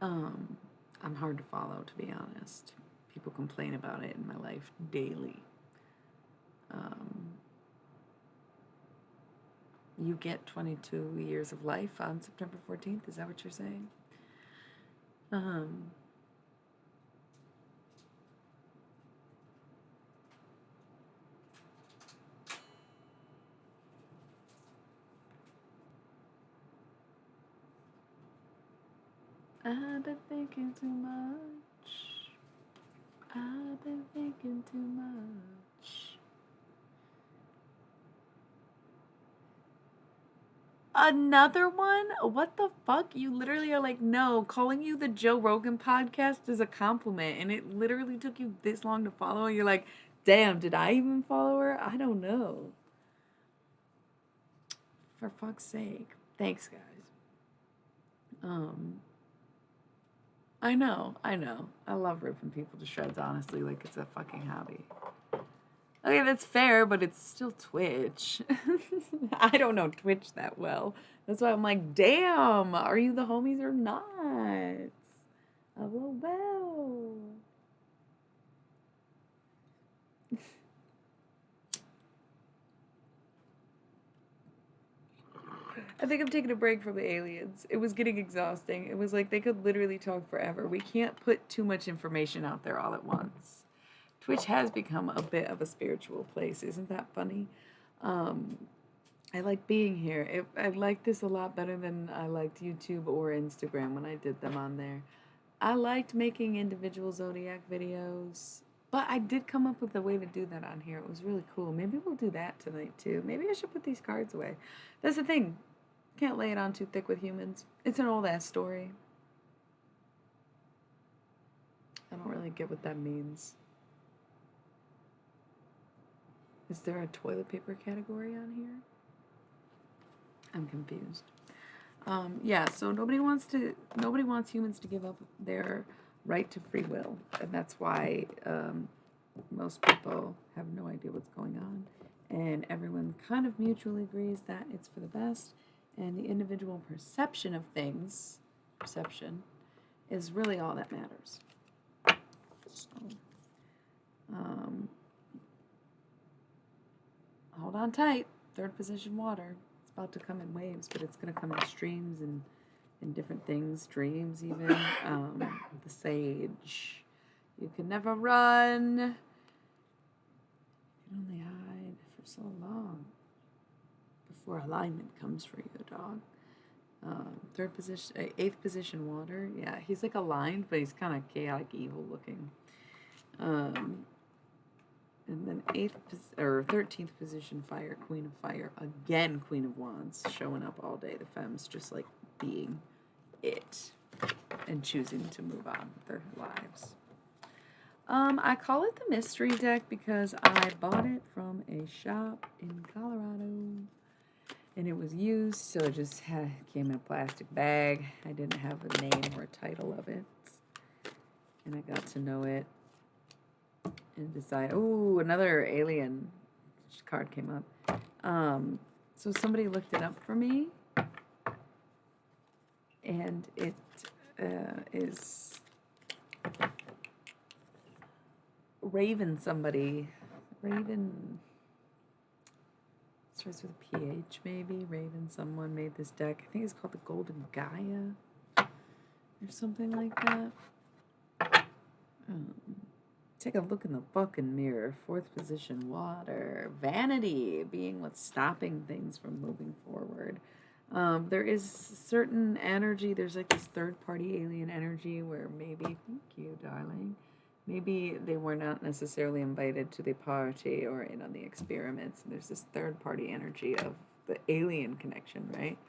mean? I'm hard to follow, to be honest. People complain about it in my life daily. You get 22 years of life on September 14th. Is that what you're saying? I've been thinking too much. I've been thinking too much. Another one? What the fuck? You literally are like, no, calling you the Joe Rogan podcast is a compliment. And it literally took you this long to follow. And you're like, damn, did I even follow her? I don't know. For fuck's sake. Thanks, guys. I know. I love ripping people to shreds, honestly, like it's a fucking hobby. Okay, that's fair, but it's still Twitch. I don't know Twitch that well. That's why I'm like, damn, are you the homies or not? LOL. I think I'm taking a break from the aliens. It was getting exhausting. It was like they could literally talk forever. We can't put too much information out there all at once. Twitch has become a bit of a spiritual place. Isn't that funny? I like being here. I like this a lot better than I liked YouTube or Instagram when I did them on there. I liked making individual zodiac videos, but I did come up with a way to do that on here. It was really cool. Maybe we'll do that tonight too. Maybe I should put these cards away. That's the thing. Can't lay it on too thick with humans. It's an old ass story. I don't really get what that means. Is there a toilet paper category on here? I'm confused. Yeah, so nobody wants humans to give up their right to free will, and that's why most people have no idea what's going on, and everyone kind of mutually agrees that it's for the best, and the individual perception of things, is really all that matters. So, hold on tight. Third position water. It's about to come in waves, but it's going to come in streams and different things, dreams even. The sage. You can never run. You can only hide for so long before alignment comes for you, dog. Third position, eighth position water. Yeah, he's like aligned, but he's kind of chaotic, evil looking. And then 13th position fire, queen of fire. Again, queen of wands, showing up all day. The femmes just like being it and choosing to move on with their lives. I call it the mystery deck because I bought it from a shop in Colorado. And it was used, so it just came in a plastic bag. I didn't have a name or a title of it. And I got to know it and decide, oh, another alien card came up. So somebody looked it up for me. And it is Raven somebody. Raven... starts with a PH, maybe. Raven, someone made this deck. I think it's called the Golden Gaia or something like that. Take a look in the fucking mirror. Fourth position, water. Vanity being what's stopping things from moving forward. There is certain energy. There's like this third party alien energy where maybe, thank you, darling. Maybe they were not necessarily invited to the party or in on the experiments. And there's this third party energy of the alien connection, right?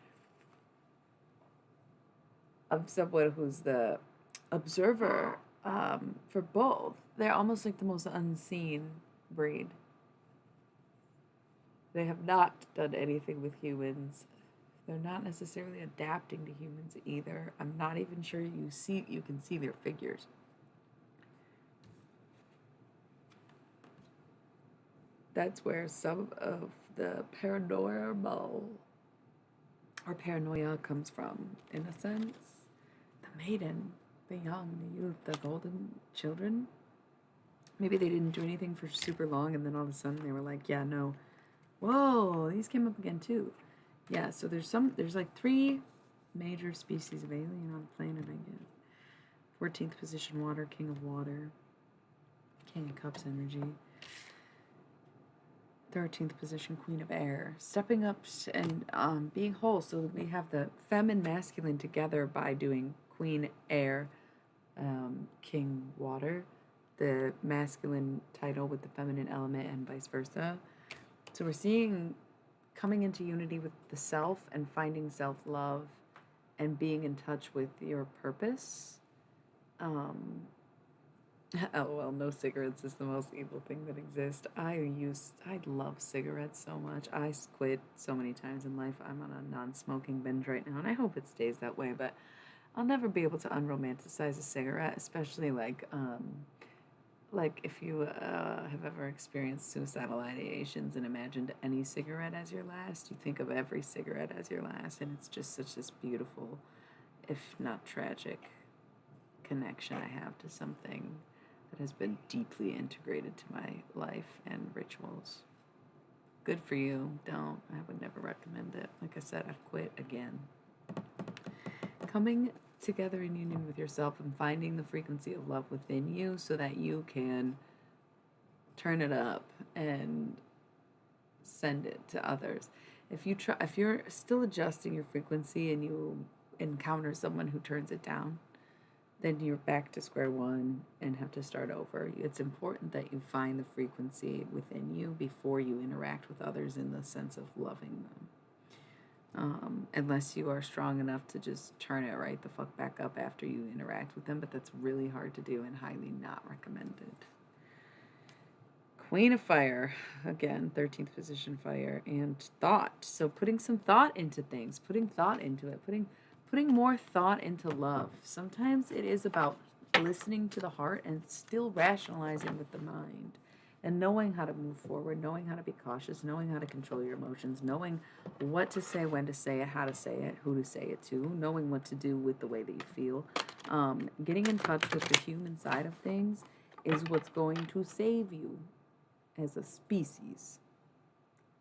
Of someone who's the observer for both. They're almost like the most unseen breed. They have not done anything with humans. They're not necessarily adapting to humans either. I'm not even sure you can see their figures. That's where some of the paranormal or paranoia comes from, in a sense. The maiden, the young, the youth, the golden children. Maybe they didn't do anything for super long, and then all of a sudden they were like, yeah, no. Whoa, these came up again too. Yeah, so there's like 3 major species of alien on the planet, I guess. 14th position, water, king of water. King of cups energy. 13th position, queen of air. Stepping up and being whole, so that we have the femme and masculine together by doing queen air, king water. The masculine title with the feminine element and vice versa. So we're seeing coming into unity with the self and finding self-love and being in touch with your purpose. LOL, no cigarettes is the most evil thing that exists. I love cigarettes so much. I quit so many times in life. I'm on a non-smoking binge right now, and I hope it stays that way, but I'll never be able to unromanticize a cigarette, especially like if you have ever experienced suicidal ideations and imagined any cigarette as your last, you think of every cigarette as your last, and it's just such this beautiful, if not tragic, connection I have to something that has been deeply integrated to my life and rituals. Good for you. Don't. I would never recommend it. Like I said, I've quit again. Coming together in union with yourself and finding the frequency of love within you so that you can turn it up and send it to others. If you're still adjusting your frequency and you encounter someone who turns it down, then you're back to square one and have to start over. It's important that you find the frequency within you before you interact with others in the sense of loving them. Unless you are strong enough to just turn it right the fuck back up after you interact with them, but that's really hard to do and highly not recommended. Queen of Fire, again, 13th position fire, and thought. So putting some thought into things, putting thought into it, putting more thought into love. Sometimes it is about listening to the heart and still rationalizing with the mind. And knowing how to move forward, knowing how to be cautious, knowing how to control your emotions, knowing what to say, when to say it, how to say it, who to say it to, knowing what to do with the way that you feel. Getting in touch with the human side of things is what's going to save you as a species.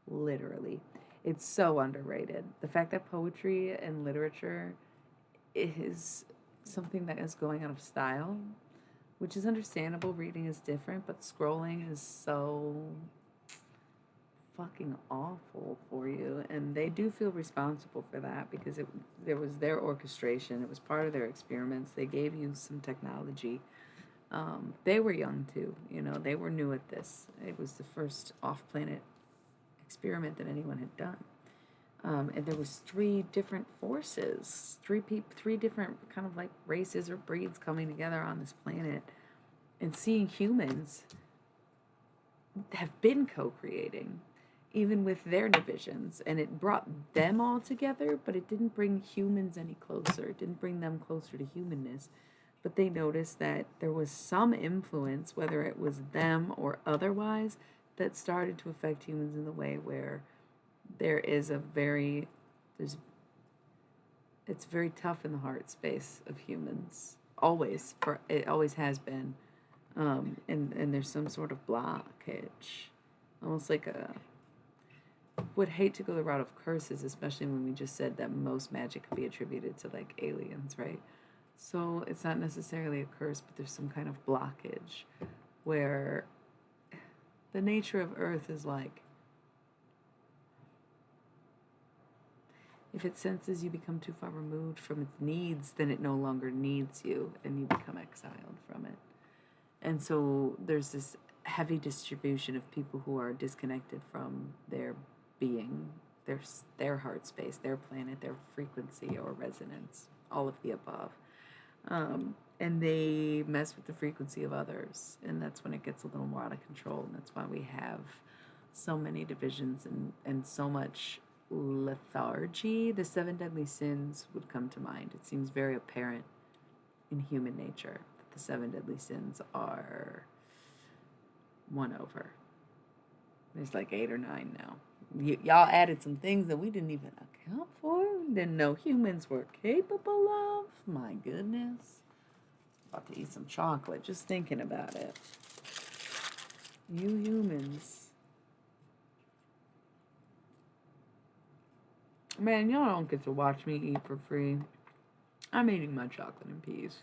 Literally. It's so underrated. The fact that poetry and literature is something that is going out of style, which is understandable. Reading is different, but scrolling is so fucking awful for you. And they do feel responsible for that because there was their orchestration. It was part of their experiments. They gave you some technology. They were young too. They were new at this. It was the first off-planet experiment that anyone had done. And there was 3 different forces, 3 different kind of like races or breeds coming together on this planet, and seeing humans have been co-creating, even with their divisions, and it brought them all together, but it didn't bring humans any closer. It didn't bring them closer to humanness. But they noticed that there was some influence, whether it was them or otherwise, that started to affect humans in the way where it's very tough in the heart space of humans. It always has been. And there's some sort of blockage. Almost like would hate to go the route of curses, especially when we just said that most magic can be attributed to like aliens, right? So it's not necessarily a curse, but there's some kind of blockage where the nature of Earth is like, if it senses you become too far removed from its needs, then it no longer needs you and you become exiled from it. And so there's this heavy distribution of people who are disconnected from their being, their heart space, their planet, their frequency or resonance, all of the above. And they mess with the frequency of others. And that's when it gets a little more out of control. And that's why we have so many divisions and so much lethargy. The 7 deadly sins would come to mind. It seems very apparent in human nature that the 7 deadly sins are won over. There's like 8 or 9 now. Y'all added some things that we didn't even account for, didn't know humans were capable of. My goodness. About to eat some chocolate just thinking about it. You humans. Man, y'all don't get to watch me eat for free. I'm eating my chocolate in peace.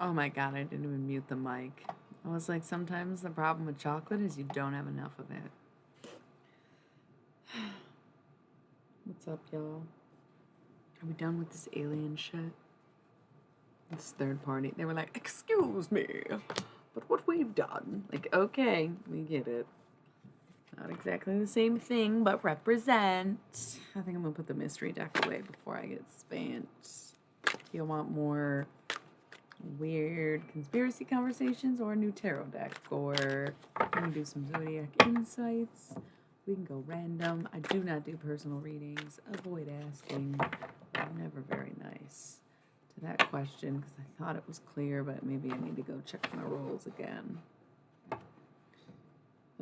Oh my god, I didn't even mute the mic. I was like, sometimes the problem with chocolate is you don't have enough of it. What's up, y'all? Are we done with this alien shit? This third party. They were like, excuse me, but what we've done. Like, okay, we get it. Not exactly the same thing, but represent. I think I'm gonna put the mystery deck away before I get spanked. If you want more weird conspiracy conversations or a new tarot deck, or we can do some zodiac insights, we can go random. I do not do personal readings. Avoid asking. I'm never very nice to that question because I thought it was clear, but maybe I need to go check my rolls again.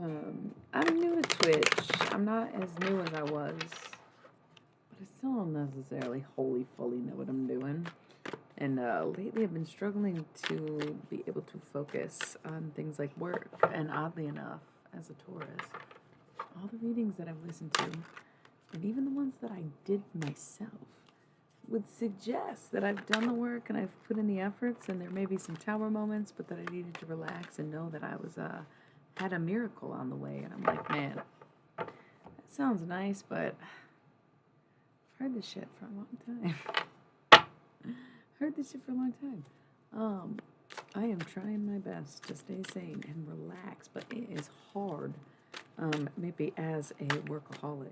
I'm new to Twitch. I'm not as new as I was, but I still don't necessarily wholly fully know what I'm doing. And lately I've been struggling to be able to focus on things like work. And oddly enough, as a Taurus, all the readings that I've listened to, and even the ones that I did myself, would suggest that I've done the work and I've put in the efforts, and there may be some tower moments, but that I needed to relax and know that I was had a miracle on the way. And I'm like, man, that sounds nice, but I've heard this shit for a long time. Heard this shit for a long time. I am trying my best to stay sane and relax, but it is hard. Maybe as a workaholic,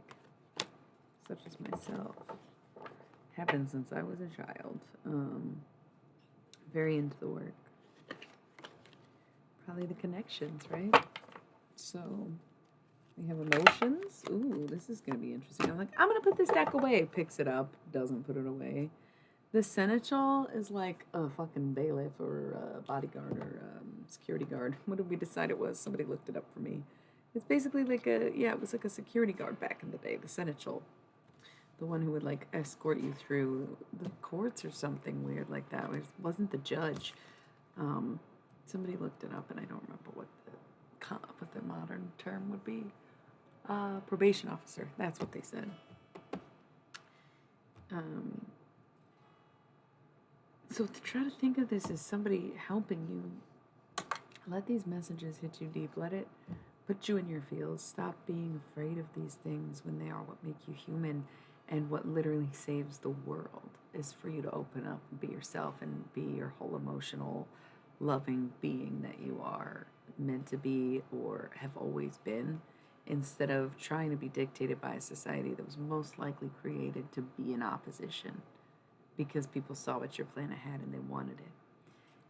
such as myself, happened since I was a child. Very into the work. Probably the connections, right? So we have emotions. Ooh, this is going to be interesting. I'm like, I'm going to put this deck away. Picks it up, doesn't put it away. The seneschal is like a fucking bailiff or a bodyguard or security guard. What did we decide it was? Somebody looked it up for me. It's basically like it was like a security guard back in the day, the seneschal. The one who would like escort you through the courts or something weird like that. It wasn't the judge. Somebody looked it up and I don't remember what the modern term would be. Probation officer. That's what they said. So to try to think of this as somebody helping you, let these messages hit you deep. Let it put you in your feels. Stop being afraid of these things when they are what make you human, and what literally saves the world is for you to open up and be yourself and be your whole emotional, loving being that you are meant to be or have always been, instead of trying to be dictated by a society that was most likely created to be in opposition because people saw what your planet had and they wanted it.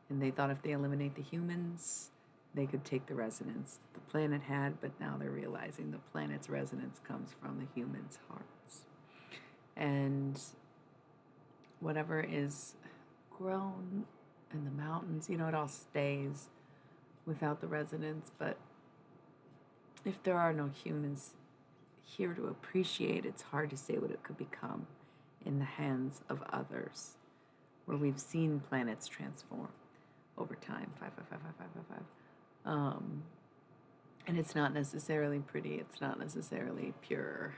And they thought if they eliminate the humans, they could take the resonance the planet had, but now they're realizing the planet's resonance comes from the humans' hearts. And whatever is grown in the mountains, it all stays without the resonance. But if there are no humans here to appreciate, it's hard to say what it could become in the hands of others, where we've seen planets transform over time. 5555555. And it's not necessarily pretty. It's not necessarily pure.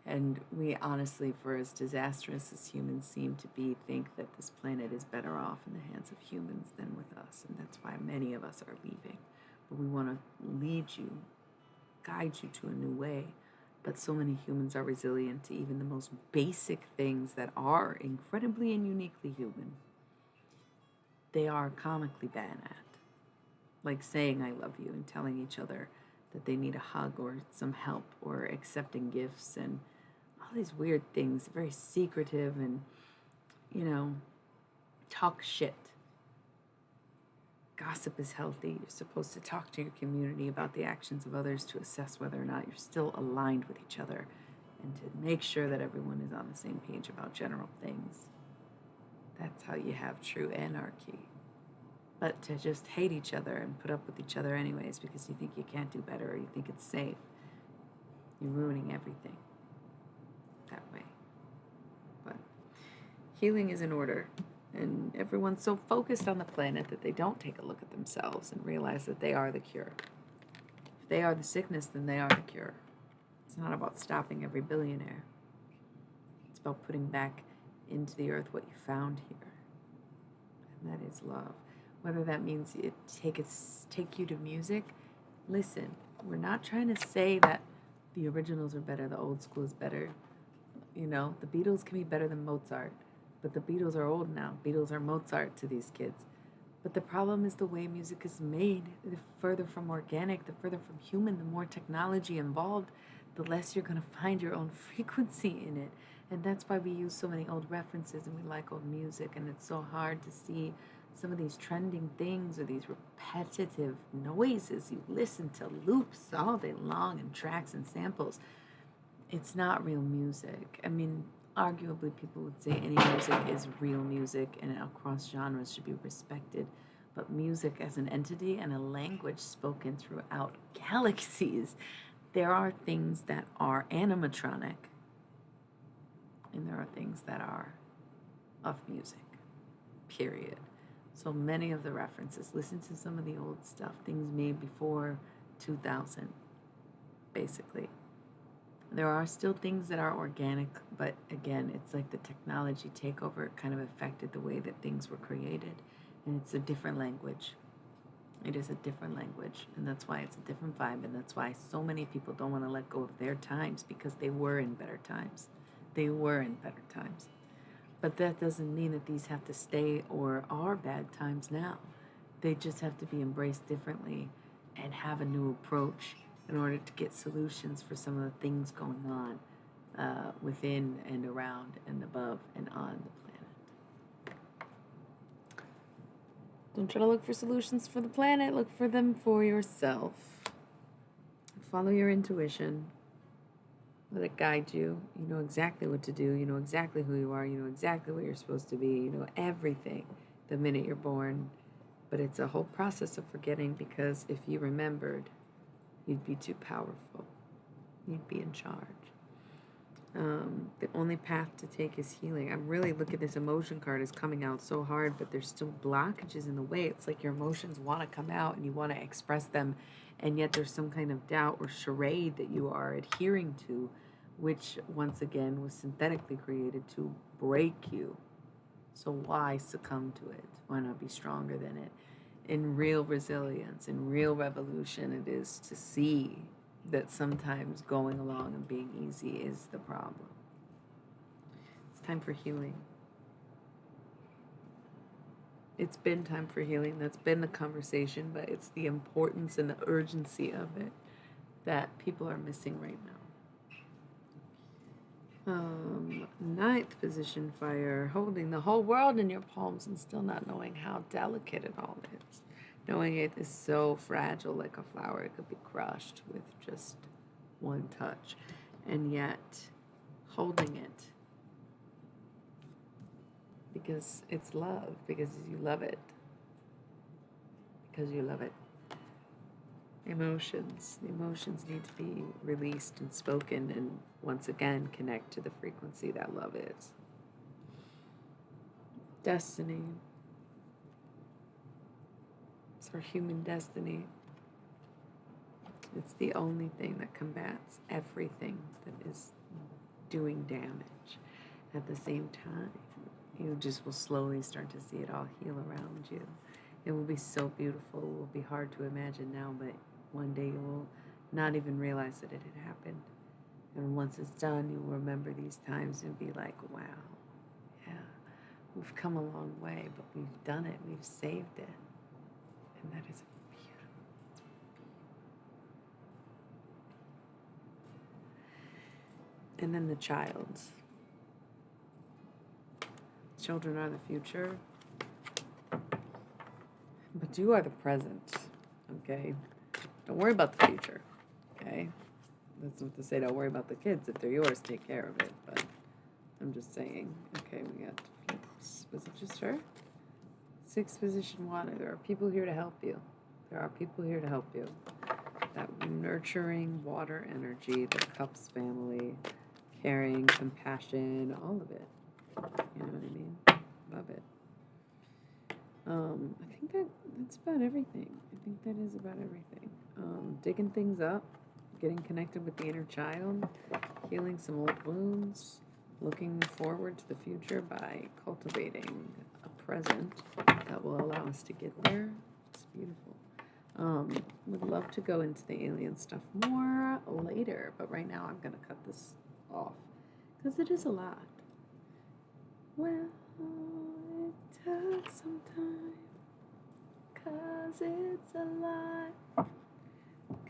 And we honestly, for as disastrous as humans seem to be, think that this planet is better off in the hands of humans than with us. And that's why many of us are leaving. But we want to lead you, guide you to a new way. But so many humans are resilient to even the most basic things that are incredibly and uniquely human. They are comically bad at. Like saying I love you and telling each other that they need a hug or some help or accepting gifts and all these weird things, very secretive and, talk shit. Gossip is healthy. You're supposed to talk to your community about the actions of others to assess whether or not you're still aligned with each other and to make sure that everyone is on the same page about general things. That's how you have true anarchy. But to just hate each other and put up with each other anyways because you think you can't do better or you think it's safe, you're ruining everything that way. But healing is in order. And everyone's so focused on the planet that they don't take a look at themselves and realize that they are the cure. If they are the sickness, then they are the cure. It's not about stopping every billionaire. It's about putting back into the earth what you found here. And that is love. Whether that means it take you to music, listen, we're not trying to say that the originals are better, the old school is better. The Beatles can be better than Mozart. But the Beatles are old now. Beatles are Mozart to these kids. But the problem is the way music is made. The further from organic, the further from human, the more technology involved, the less you're going to find your own frequency in it. And that's why we use so many old references and we like old music. And it's so hard to see some of these trending things or these repetitive noises. You listen to loops all day long and tracks and samples. It's not real music. I mean, arguably, people would say any music is real music and across genres should be respected. But music as an entity and a language spoken throughout galaxies, there are things that are animatronic and there are things that are of music, period. So many of the references, listen to some of the old stuff, things made before 2000, basically. There are still things that are organic, but again, it's like the technology takeover kind of affected the way that things were created. And it's a different language. It is a different language. And that's why it's a different vibe. And that's why so many people don't want to let go of their times because they were in better times. They were in better times. But that doesn't mean that these have to stay or are bad times now. They just have to be embraced differently and have a new approach in order to get solutions for some of the things going on within and around and above and on the planet. Don't try to look for solutions for the planet. Look for them for yourself. follow your intuition. Let it guide you. You know exactly what to do. You know exactly who you are. You know exactly what you're supposed to be. You know everything the minute you're born. But it's a whole process of forgetting, because if you remembered, you'd be too powerful. You'd be in charge. The only path to take is healing. I'm really looking at this emotion card is coming out so hard, but there's still blockages in the way. It's like your emotions want to come out and you want to express them, and yet there's some kind of doubt or charade that you are adhering to, which once again was synthetically created to break you. So why succumb to it? Why not be stronger than it? In real resilience, in real revolution, it is to see that sometimes going along and being easy is the problem. It's time for healing. It's been time for healing. That's been the conversation, but it's the importance and the urgency of it that people are missing right now. Ninth position, fire, holding the whole world in your palms and still not knowing how delicate it all is. Knowing it is so fragile, like a flower. It could be crushed with just one touch. And yet, holding it because it's love, because you love it. Because you love it. Emotions. The emotions need to be released and spoken, and once again connect to the frequency that love is. Destiny. It's our human destiny. It's the only thing that combats everything that is doing damage at the same time. You just will slowly start to see it all heal around you. It will be so beautiful. It will be hard to imagine now, but one day you will not even realize that it had happened. And once it's done, you'll remember these times and be like, wow, yeah, we've come a long way, but we've done it. We've saved it. And that is beautiful. And then the child. Children are the future, but you are the present, okay? Don't worry about the future, okay? That's what to say, don't worry about the kids. If they're yours, take care of it, but I'm just saying. Okay, we got flips. Was it just her? Sixth position, water. There are people here to help you. There are people here to help you. That nurturing water energy, the Cups family, caring, compassion, all of it. You know what I mean? Love it. I think that's about everything. I think that is about everything. Digging things up, getting connected with the inner child, healing some old wounds, looking forward to the future by cultivating a present that will allow us to get there. It's beautiful. Would love to go into the alien stuff more later, but right now I'm going to cut this off because it is a lot. Well, it took some time, 'cause it's a lot.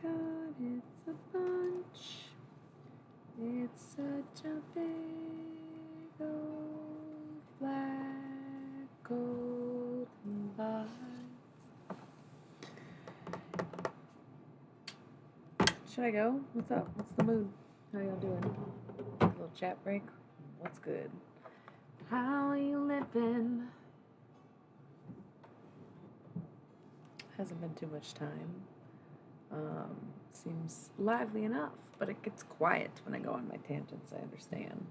God, it's a bunch. It's such a big old black golden box. Should I go? What's up? What's the mood? How y'all doing? A little chat break? What's good? How are you living? Hasn't been too much time. Seems lively enough, but it gets quiet when I go on my tangents, I understand.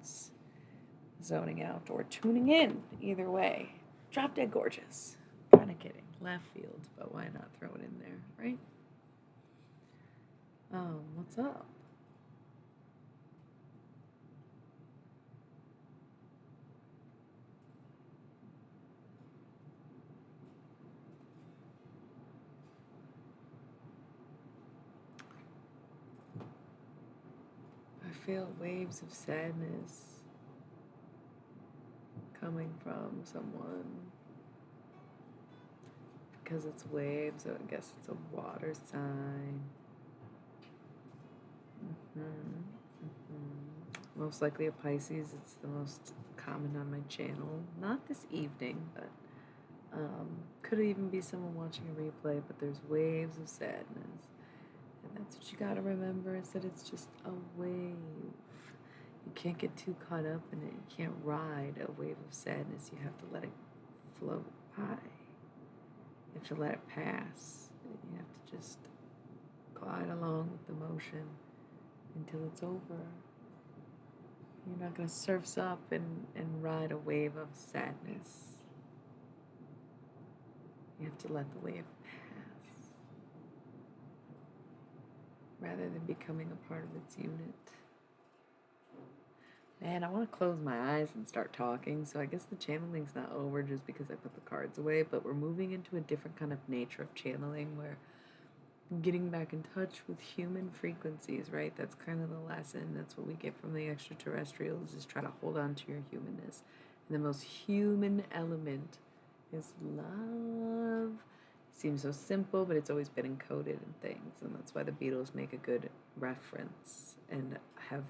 Zoning out or tuning in, either way. Drop Dead Gorgeous. Kind of kidding. Left field, but why not throw it in there, right? What's up? I feel waves of sadness coming from someone because it's waves, so I guess it's a water sign. Most likely a Pisces. It's the most common on my channel. Not this evening, but could even be someone watching a replay, but there's waves of sadness. That's what you gotta remember, is that it's just a wave. You can't get too caught up in it. You can't ride a wave of sadness. You have to let it float by. You have to let it pass. You have to just glide along with the motion until it's over. You're not going to surf up and ride a wave of sadness. You have to let the wave pass rather than becoming a part of its unit. Man, I want to close my eyes and start talking, so I guess the channeling's not over just because I put the cards away, but we're moving into a different kind of nature of channeling where getting back in touch with human frequencies, right? That's kind of the lesson. That's what we get from the extraterrestrials, is try to hold on to your humanness. And the most human element is love. It seems so simple, but it's always been encoded in things, and that's why the Beatles make a good reference and have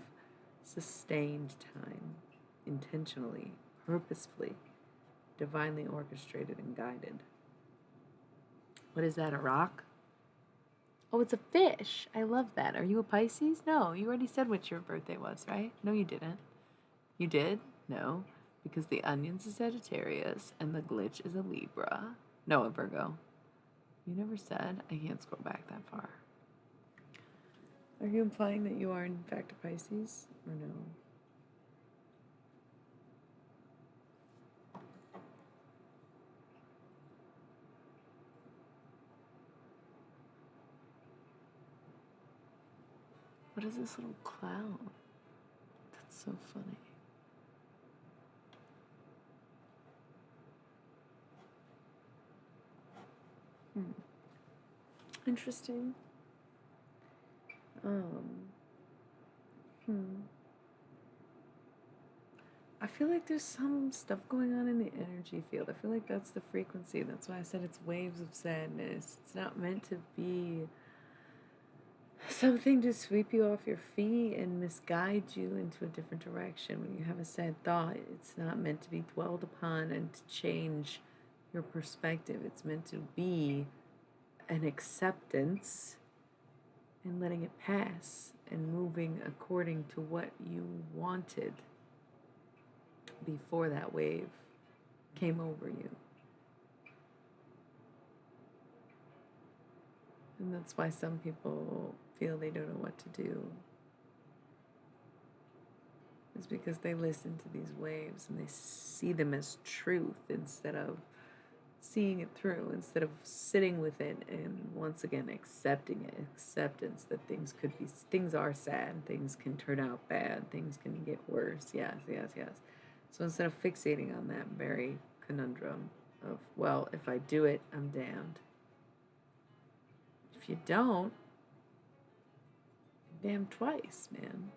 sustained time, intentionally, purposefully, divinely orchestrated and guided. What is that, a rock? Oh, it's a fish. I love that. Are you a Pisces? No, you already said what your birthday was, right? No, you didn't. You did? No, because the onion's a Sagittarius and the glitch is a Libra. No, a Virgo. You never said. I can't scroll back that far. Are you implying that you are in fact a Pisces, or no? What is this little clown? That's so funny. Interesting. I feel like there's some stuff going on in the energy field. I feel like that's the frequency. That's why I said it's waves of sadness. It's not meant to be something to sweep you off your feet and misguide you into a different direction. When you have a sad thought, it's not meant to be dwelled upon and to change your perspective. It's meant to be an acceptance and letting it pass and moving according to what you wanted before that wave came over you. And that's why some people feel they don't know what to do. It's because they listen to these waves and they see them as truth instead of seeing it through, instead of sitting with it and once again accepting it. Acceptance that things are sad, things can turn out bad, things can get worse. Yes. So instead of fixating on that very conundrum of, well, if I do it, I'm damned. If you don't, you're damned twice, man.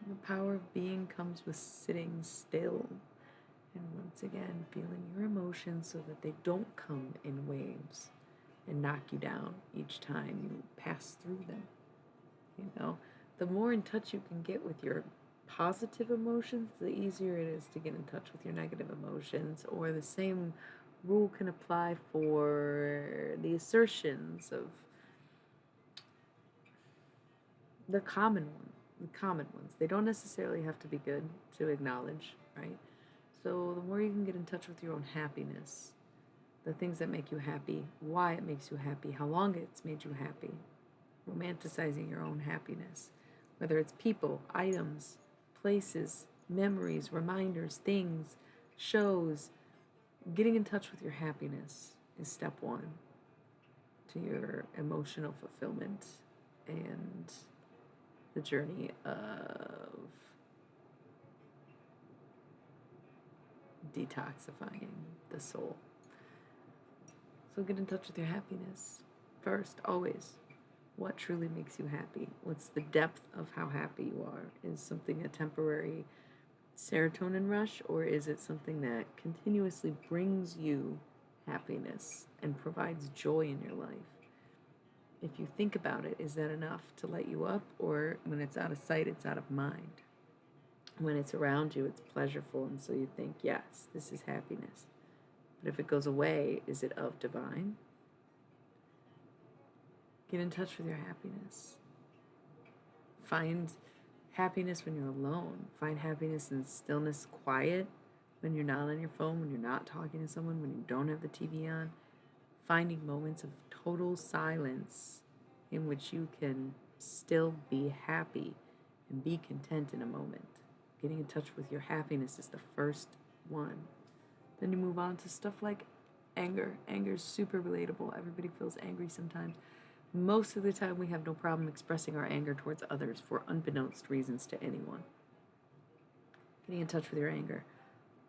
The power of being comes with sitting still and once again feeling your emotions so that they don't come in waves and knock you down each time you pass through them. You know, the more in touch you can get with your positive emotions, the easier it is to get in touch with your negative emotions. Or the same rule can apply for the assertions of the common ones. They don't necessarily have to be good to acknowledge, right? So the more you can get in touch with your own happiness, the things that make you happy, why it makes you happy, how long it's made you happy, romanticizing your own happiness, whether it's people, items, places, memories, reminders, things, shows. Getting in touch with your happiness is step one to your emotional fulfillment and the journey of detoxifying the soul. So get in touch with your happiness first, always. What truly makes you happy? What's the depth of how happy you are? Is something a temporary serotonin rush, or is it something that continuously brings you happiness and provides joy in your life? If you think about it, is that enough to light you up? Or when it's out of sight, it's out of mind? When it's around you, it's pleasureful, and so you think, yes, this is happiness. But if it goes away, is it of divine? Get in touch with your happiness. Find happiness when you're alone. Find happiness in stillness, quiet, when you're not on your phone, when you're not talking to someone, when you don't have the TV on. Finding moments of total silence in which you can still be happy and be content in a moment. Getting in touch with your happiness is the first one. Then you move on to stuff like anger. Anger is super relatable. Everybody feels angry sometimes. Most of the time, we have no problem expressing our anger towards others for unbeknownst reasons to anyone. Getting in touch with your anger.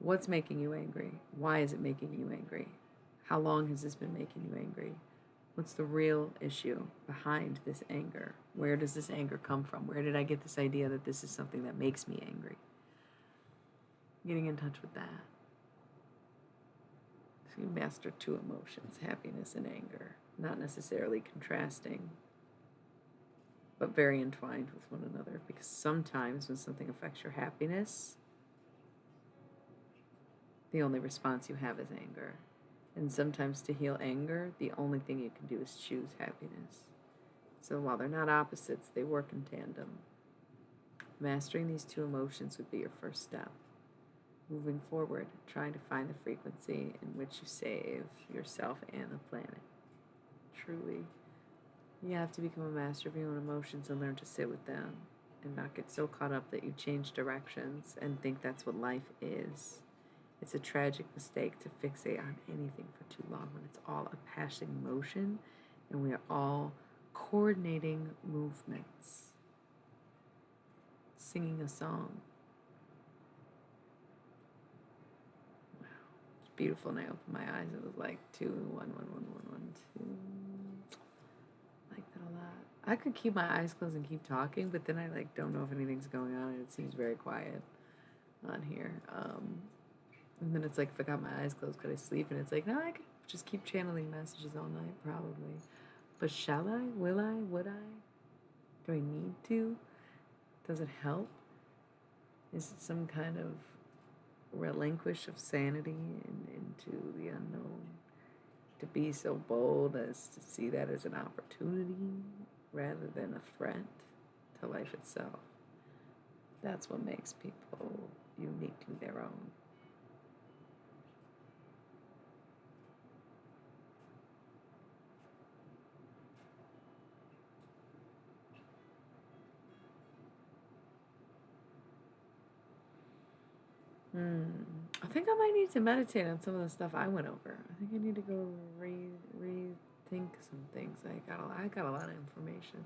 What's making you angry? Why is it making you angry? How long has this been making you angry? What's the real issue behind this anger? Where does this anger come from? Where did I get this idea that this is something that makes me angry? Getting in touch with that. So you master two emotions, happiness and anger. Not necessarily contrasting, but very entwined with one another. Because sometimes when something affects your happiness, the only response you have is anger. And sometimes to heal anger, the only thing you can do is choose happiness. So while they're not opposites, they work in tandem. Mastering these two emotions would be your first step. Moving forward, trying to find the frequency in which you save yourself and the planet. Truly, you have to become a master of your own emotions and learn to sit with them and not get so caught up that you change directions and think that's what life is. It's a tragic mistake to fixate on anything for too long when it's all a passing motion and we are all coordinating movements, singing a song. Wow, it's beautiful. And I opened my eyes. It was like 2, 1, 1, 1, 1, 1, 2. I like that a lot. I could keep my eyes closed and keep talking, but then I don't know if anything's going on, and it seems very quiet on here. And then it's like, if I got my eyes closed, could I sleep? And it's like, no, I could just keep channeling messages all night, probably. But shall I? Will I? Would I? Do I need to? Does it help? Is it some kind of relinquish of sanity into the unknown? To be so bold as to see that as an opportunity rather than a threat to life itself. That's what makes people uniquely their own. I think I might need to meditate on some of the stuff I went over. I think I need to go rethink some things. I got a lot of information.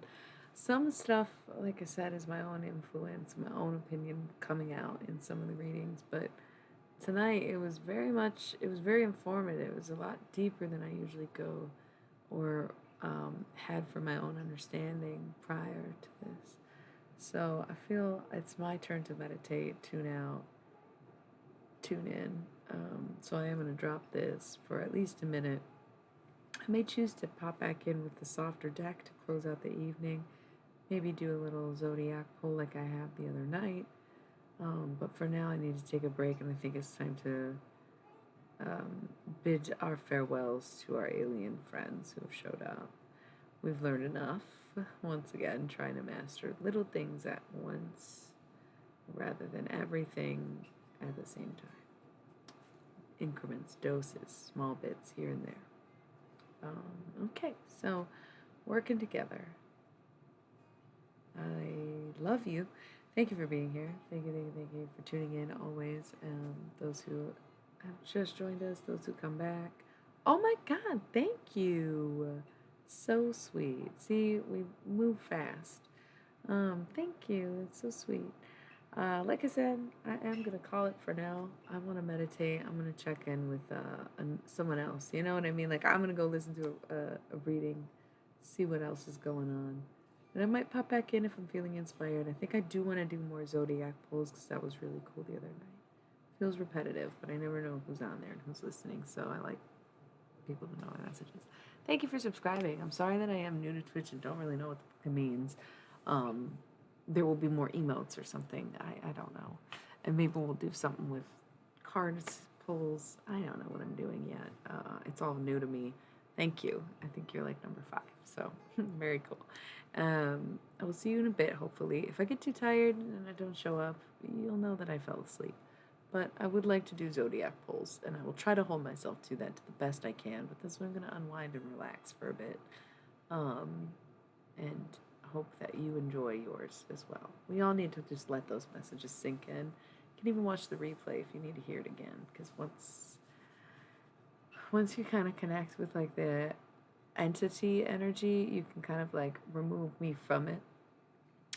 Some stuff, like I said, is my own influence, my own opinion coming out in some of the readings. But tonight it was very informative. It was a lot deeper than I usually go or had for my own understanding prior to this. So I feel it's my turn to meditate, tune out, tune in. So I am going to drop this for at least a minute. I may choose to pop back in with the softer deck to close out the evening. Maybe do a little zodiac pull like I had the other night. But for now, I need to take a break, and I think it's time to bid our farewells to our alien friends who have showed up. We've learned enough, once again, trying to master little things at once rather than everything at the same time. Increments, doses, small bits here and there. Okay, so working together. I love you. Thank you for being here. Thank you for tuning in always. Those who have just joined us, those who come back. Oh my God, thank you. So sweet. See, we move fast. Thank you. It's so sweet. Like I said, I am going to call it for now. I want to meditate. I'm going to check in with someone else. You know what I mean? Like, I'm going to go listen to a reading, see what else is going on. And I might pop back in if I'm feeling inspired. I think I do want to do more zodiac pulls because that was really cool the other night. Feels repetitive, but I never know who's on there and who's listening. So I like people to know my messages. Thank you for subscribing. I'm sorry that I am new to Twitch and don't really know what the fuck it means. There will be more emotes or something. I don't know. And maybe we'll do something with cards polls. I don't know what I'm doing yet. It's all new to me. Thank you. I think you're like number 5. So very cool. I will see you in a bit, hopefully. If I get too tired and I don't show up, you'll know that I fell asleep. But I would like to do zodiac polls, and I will try to hold myself to that to the best I can. But this one I'm going to unwind and relax for a bit. And hope that you enjoy yours as well. We all need to just let those messages sink in. You can even watch the replay if you need to hear it again, because once you kind of connect with like the entity energy, you can kind of like remove me from it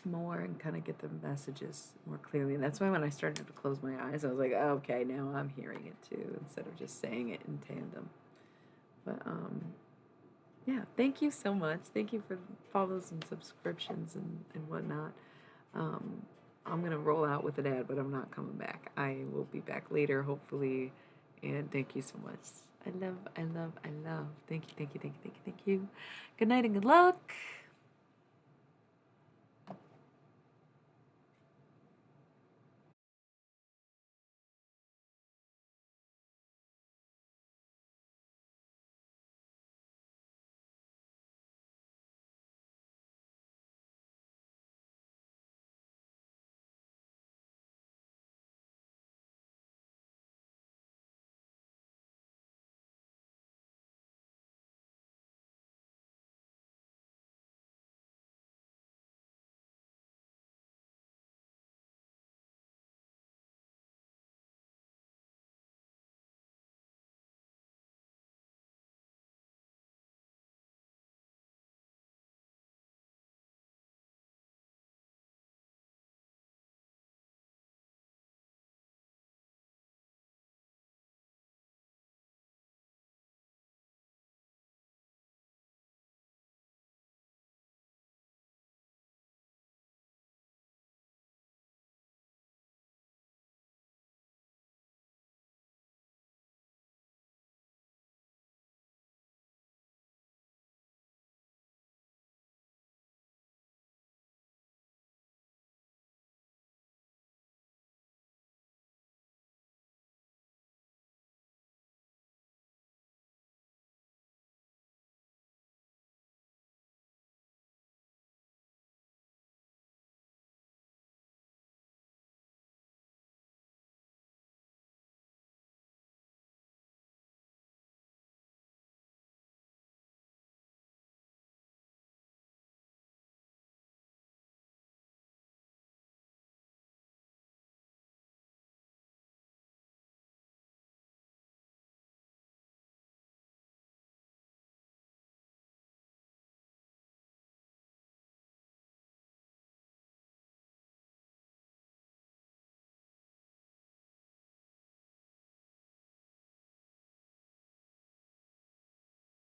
more and kind of get the messages more clearly. And that's why when I started to close my eyes, I was like, oh, okay, now I'm hearing it too, instead of just saying it in tandem. But yeah, thank you so much. Thank you for follows and subscriptions and whatnot. I'm gonna roll out with an ad, but I'm not coming back. I will be back later, hopefully. And thank you so much. I love. Thank you. Good night and good luck.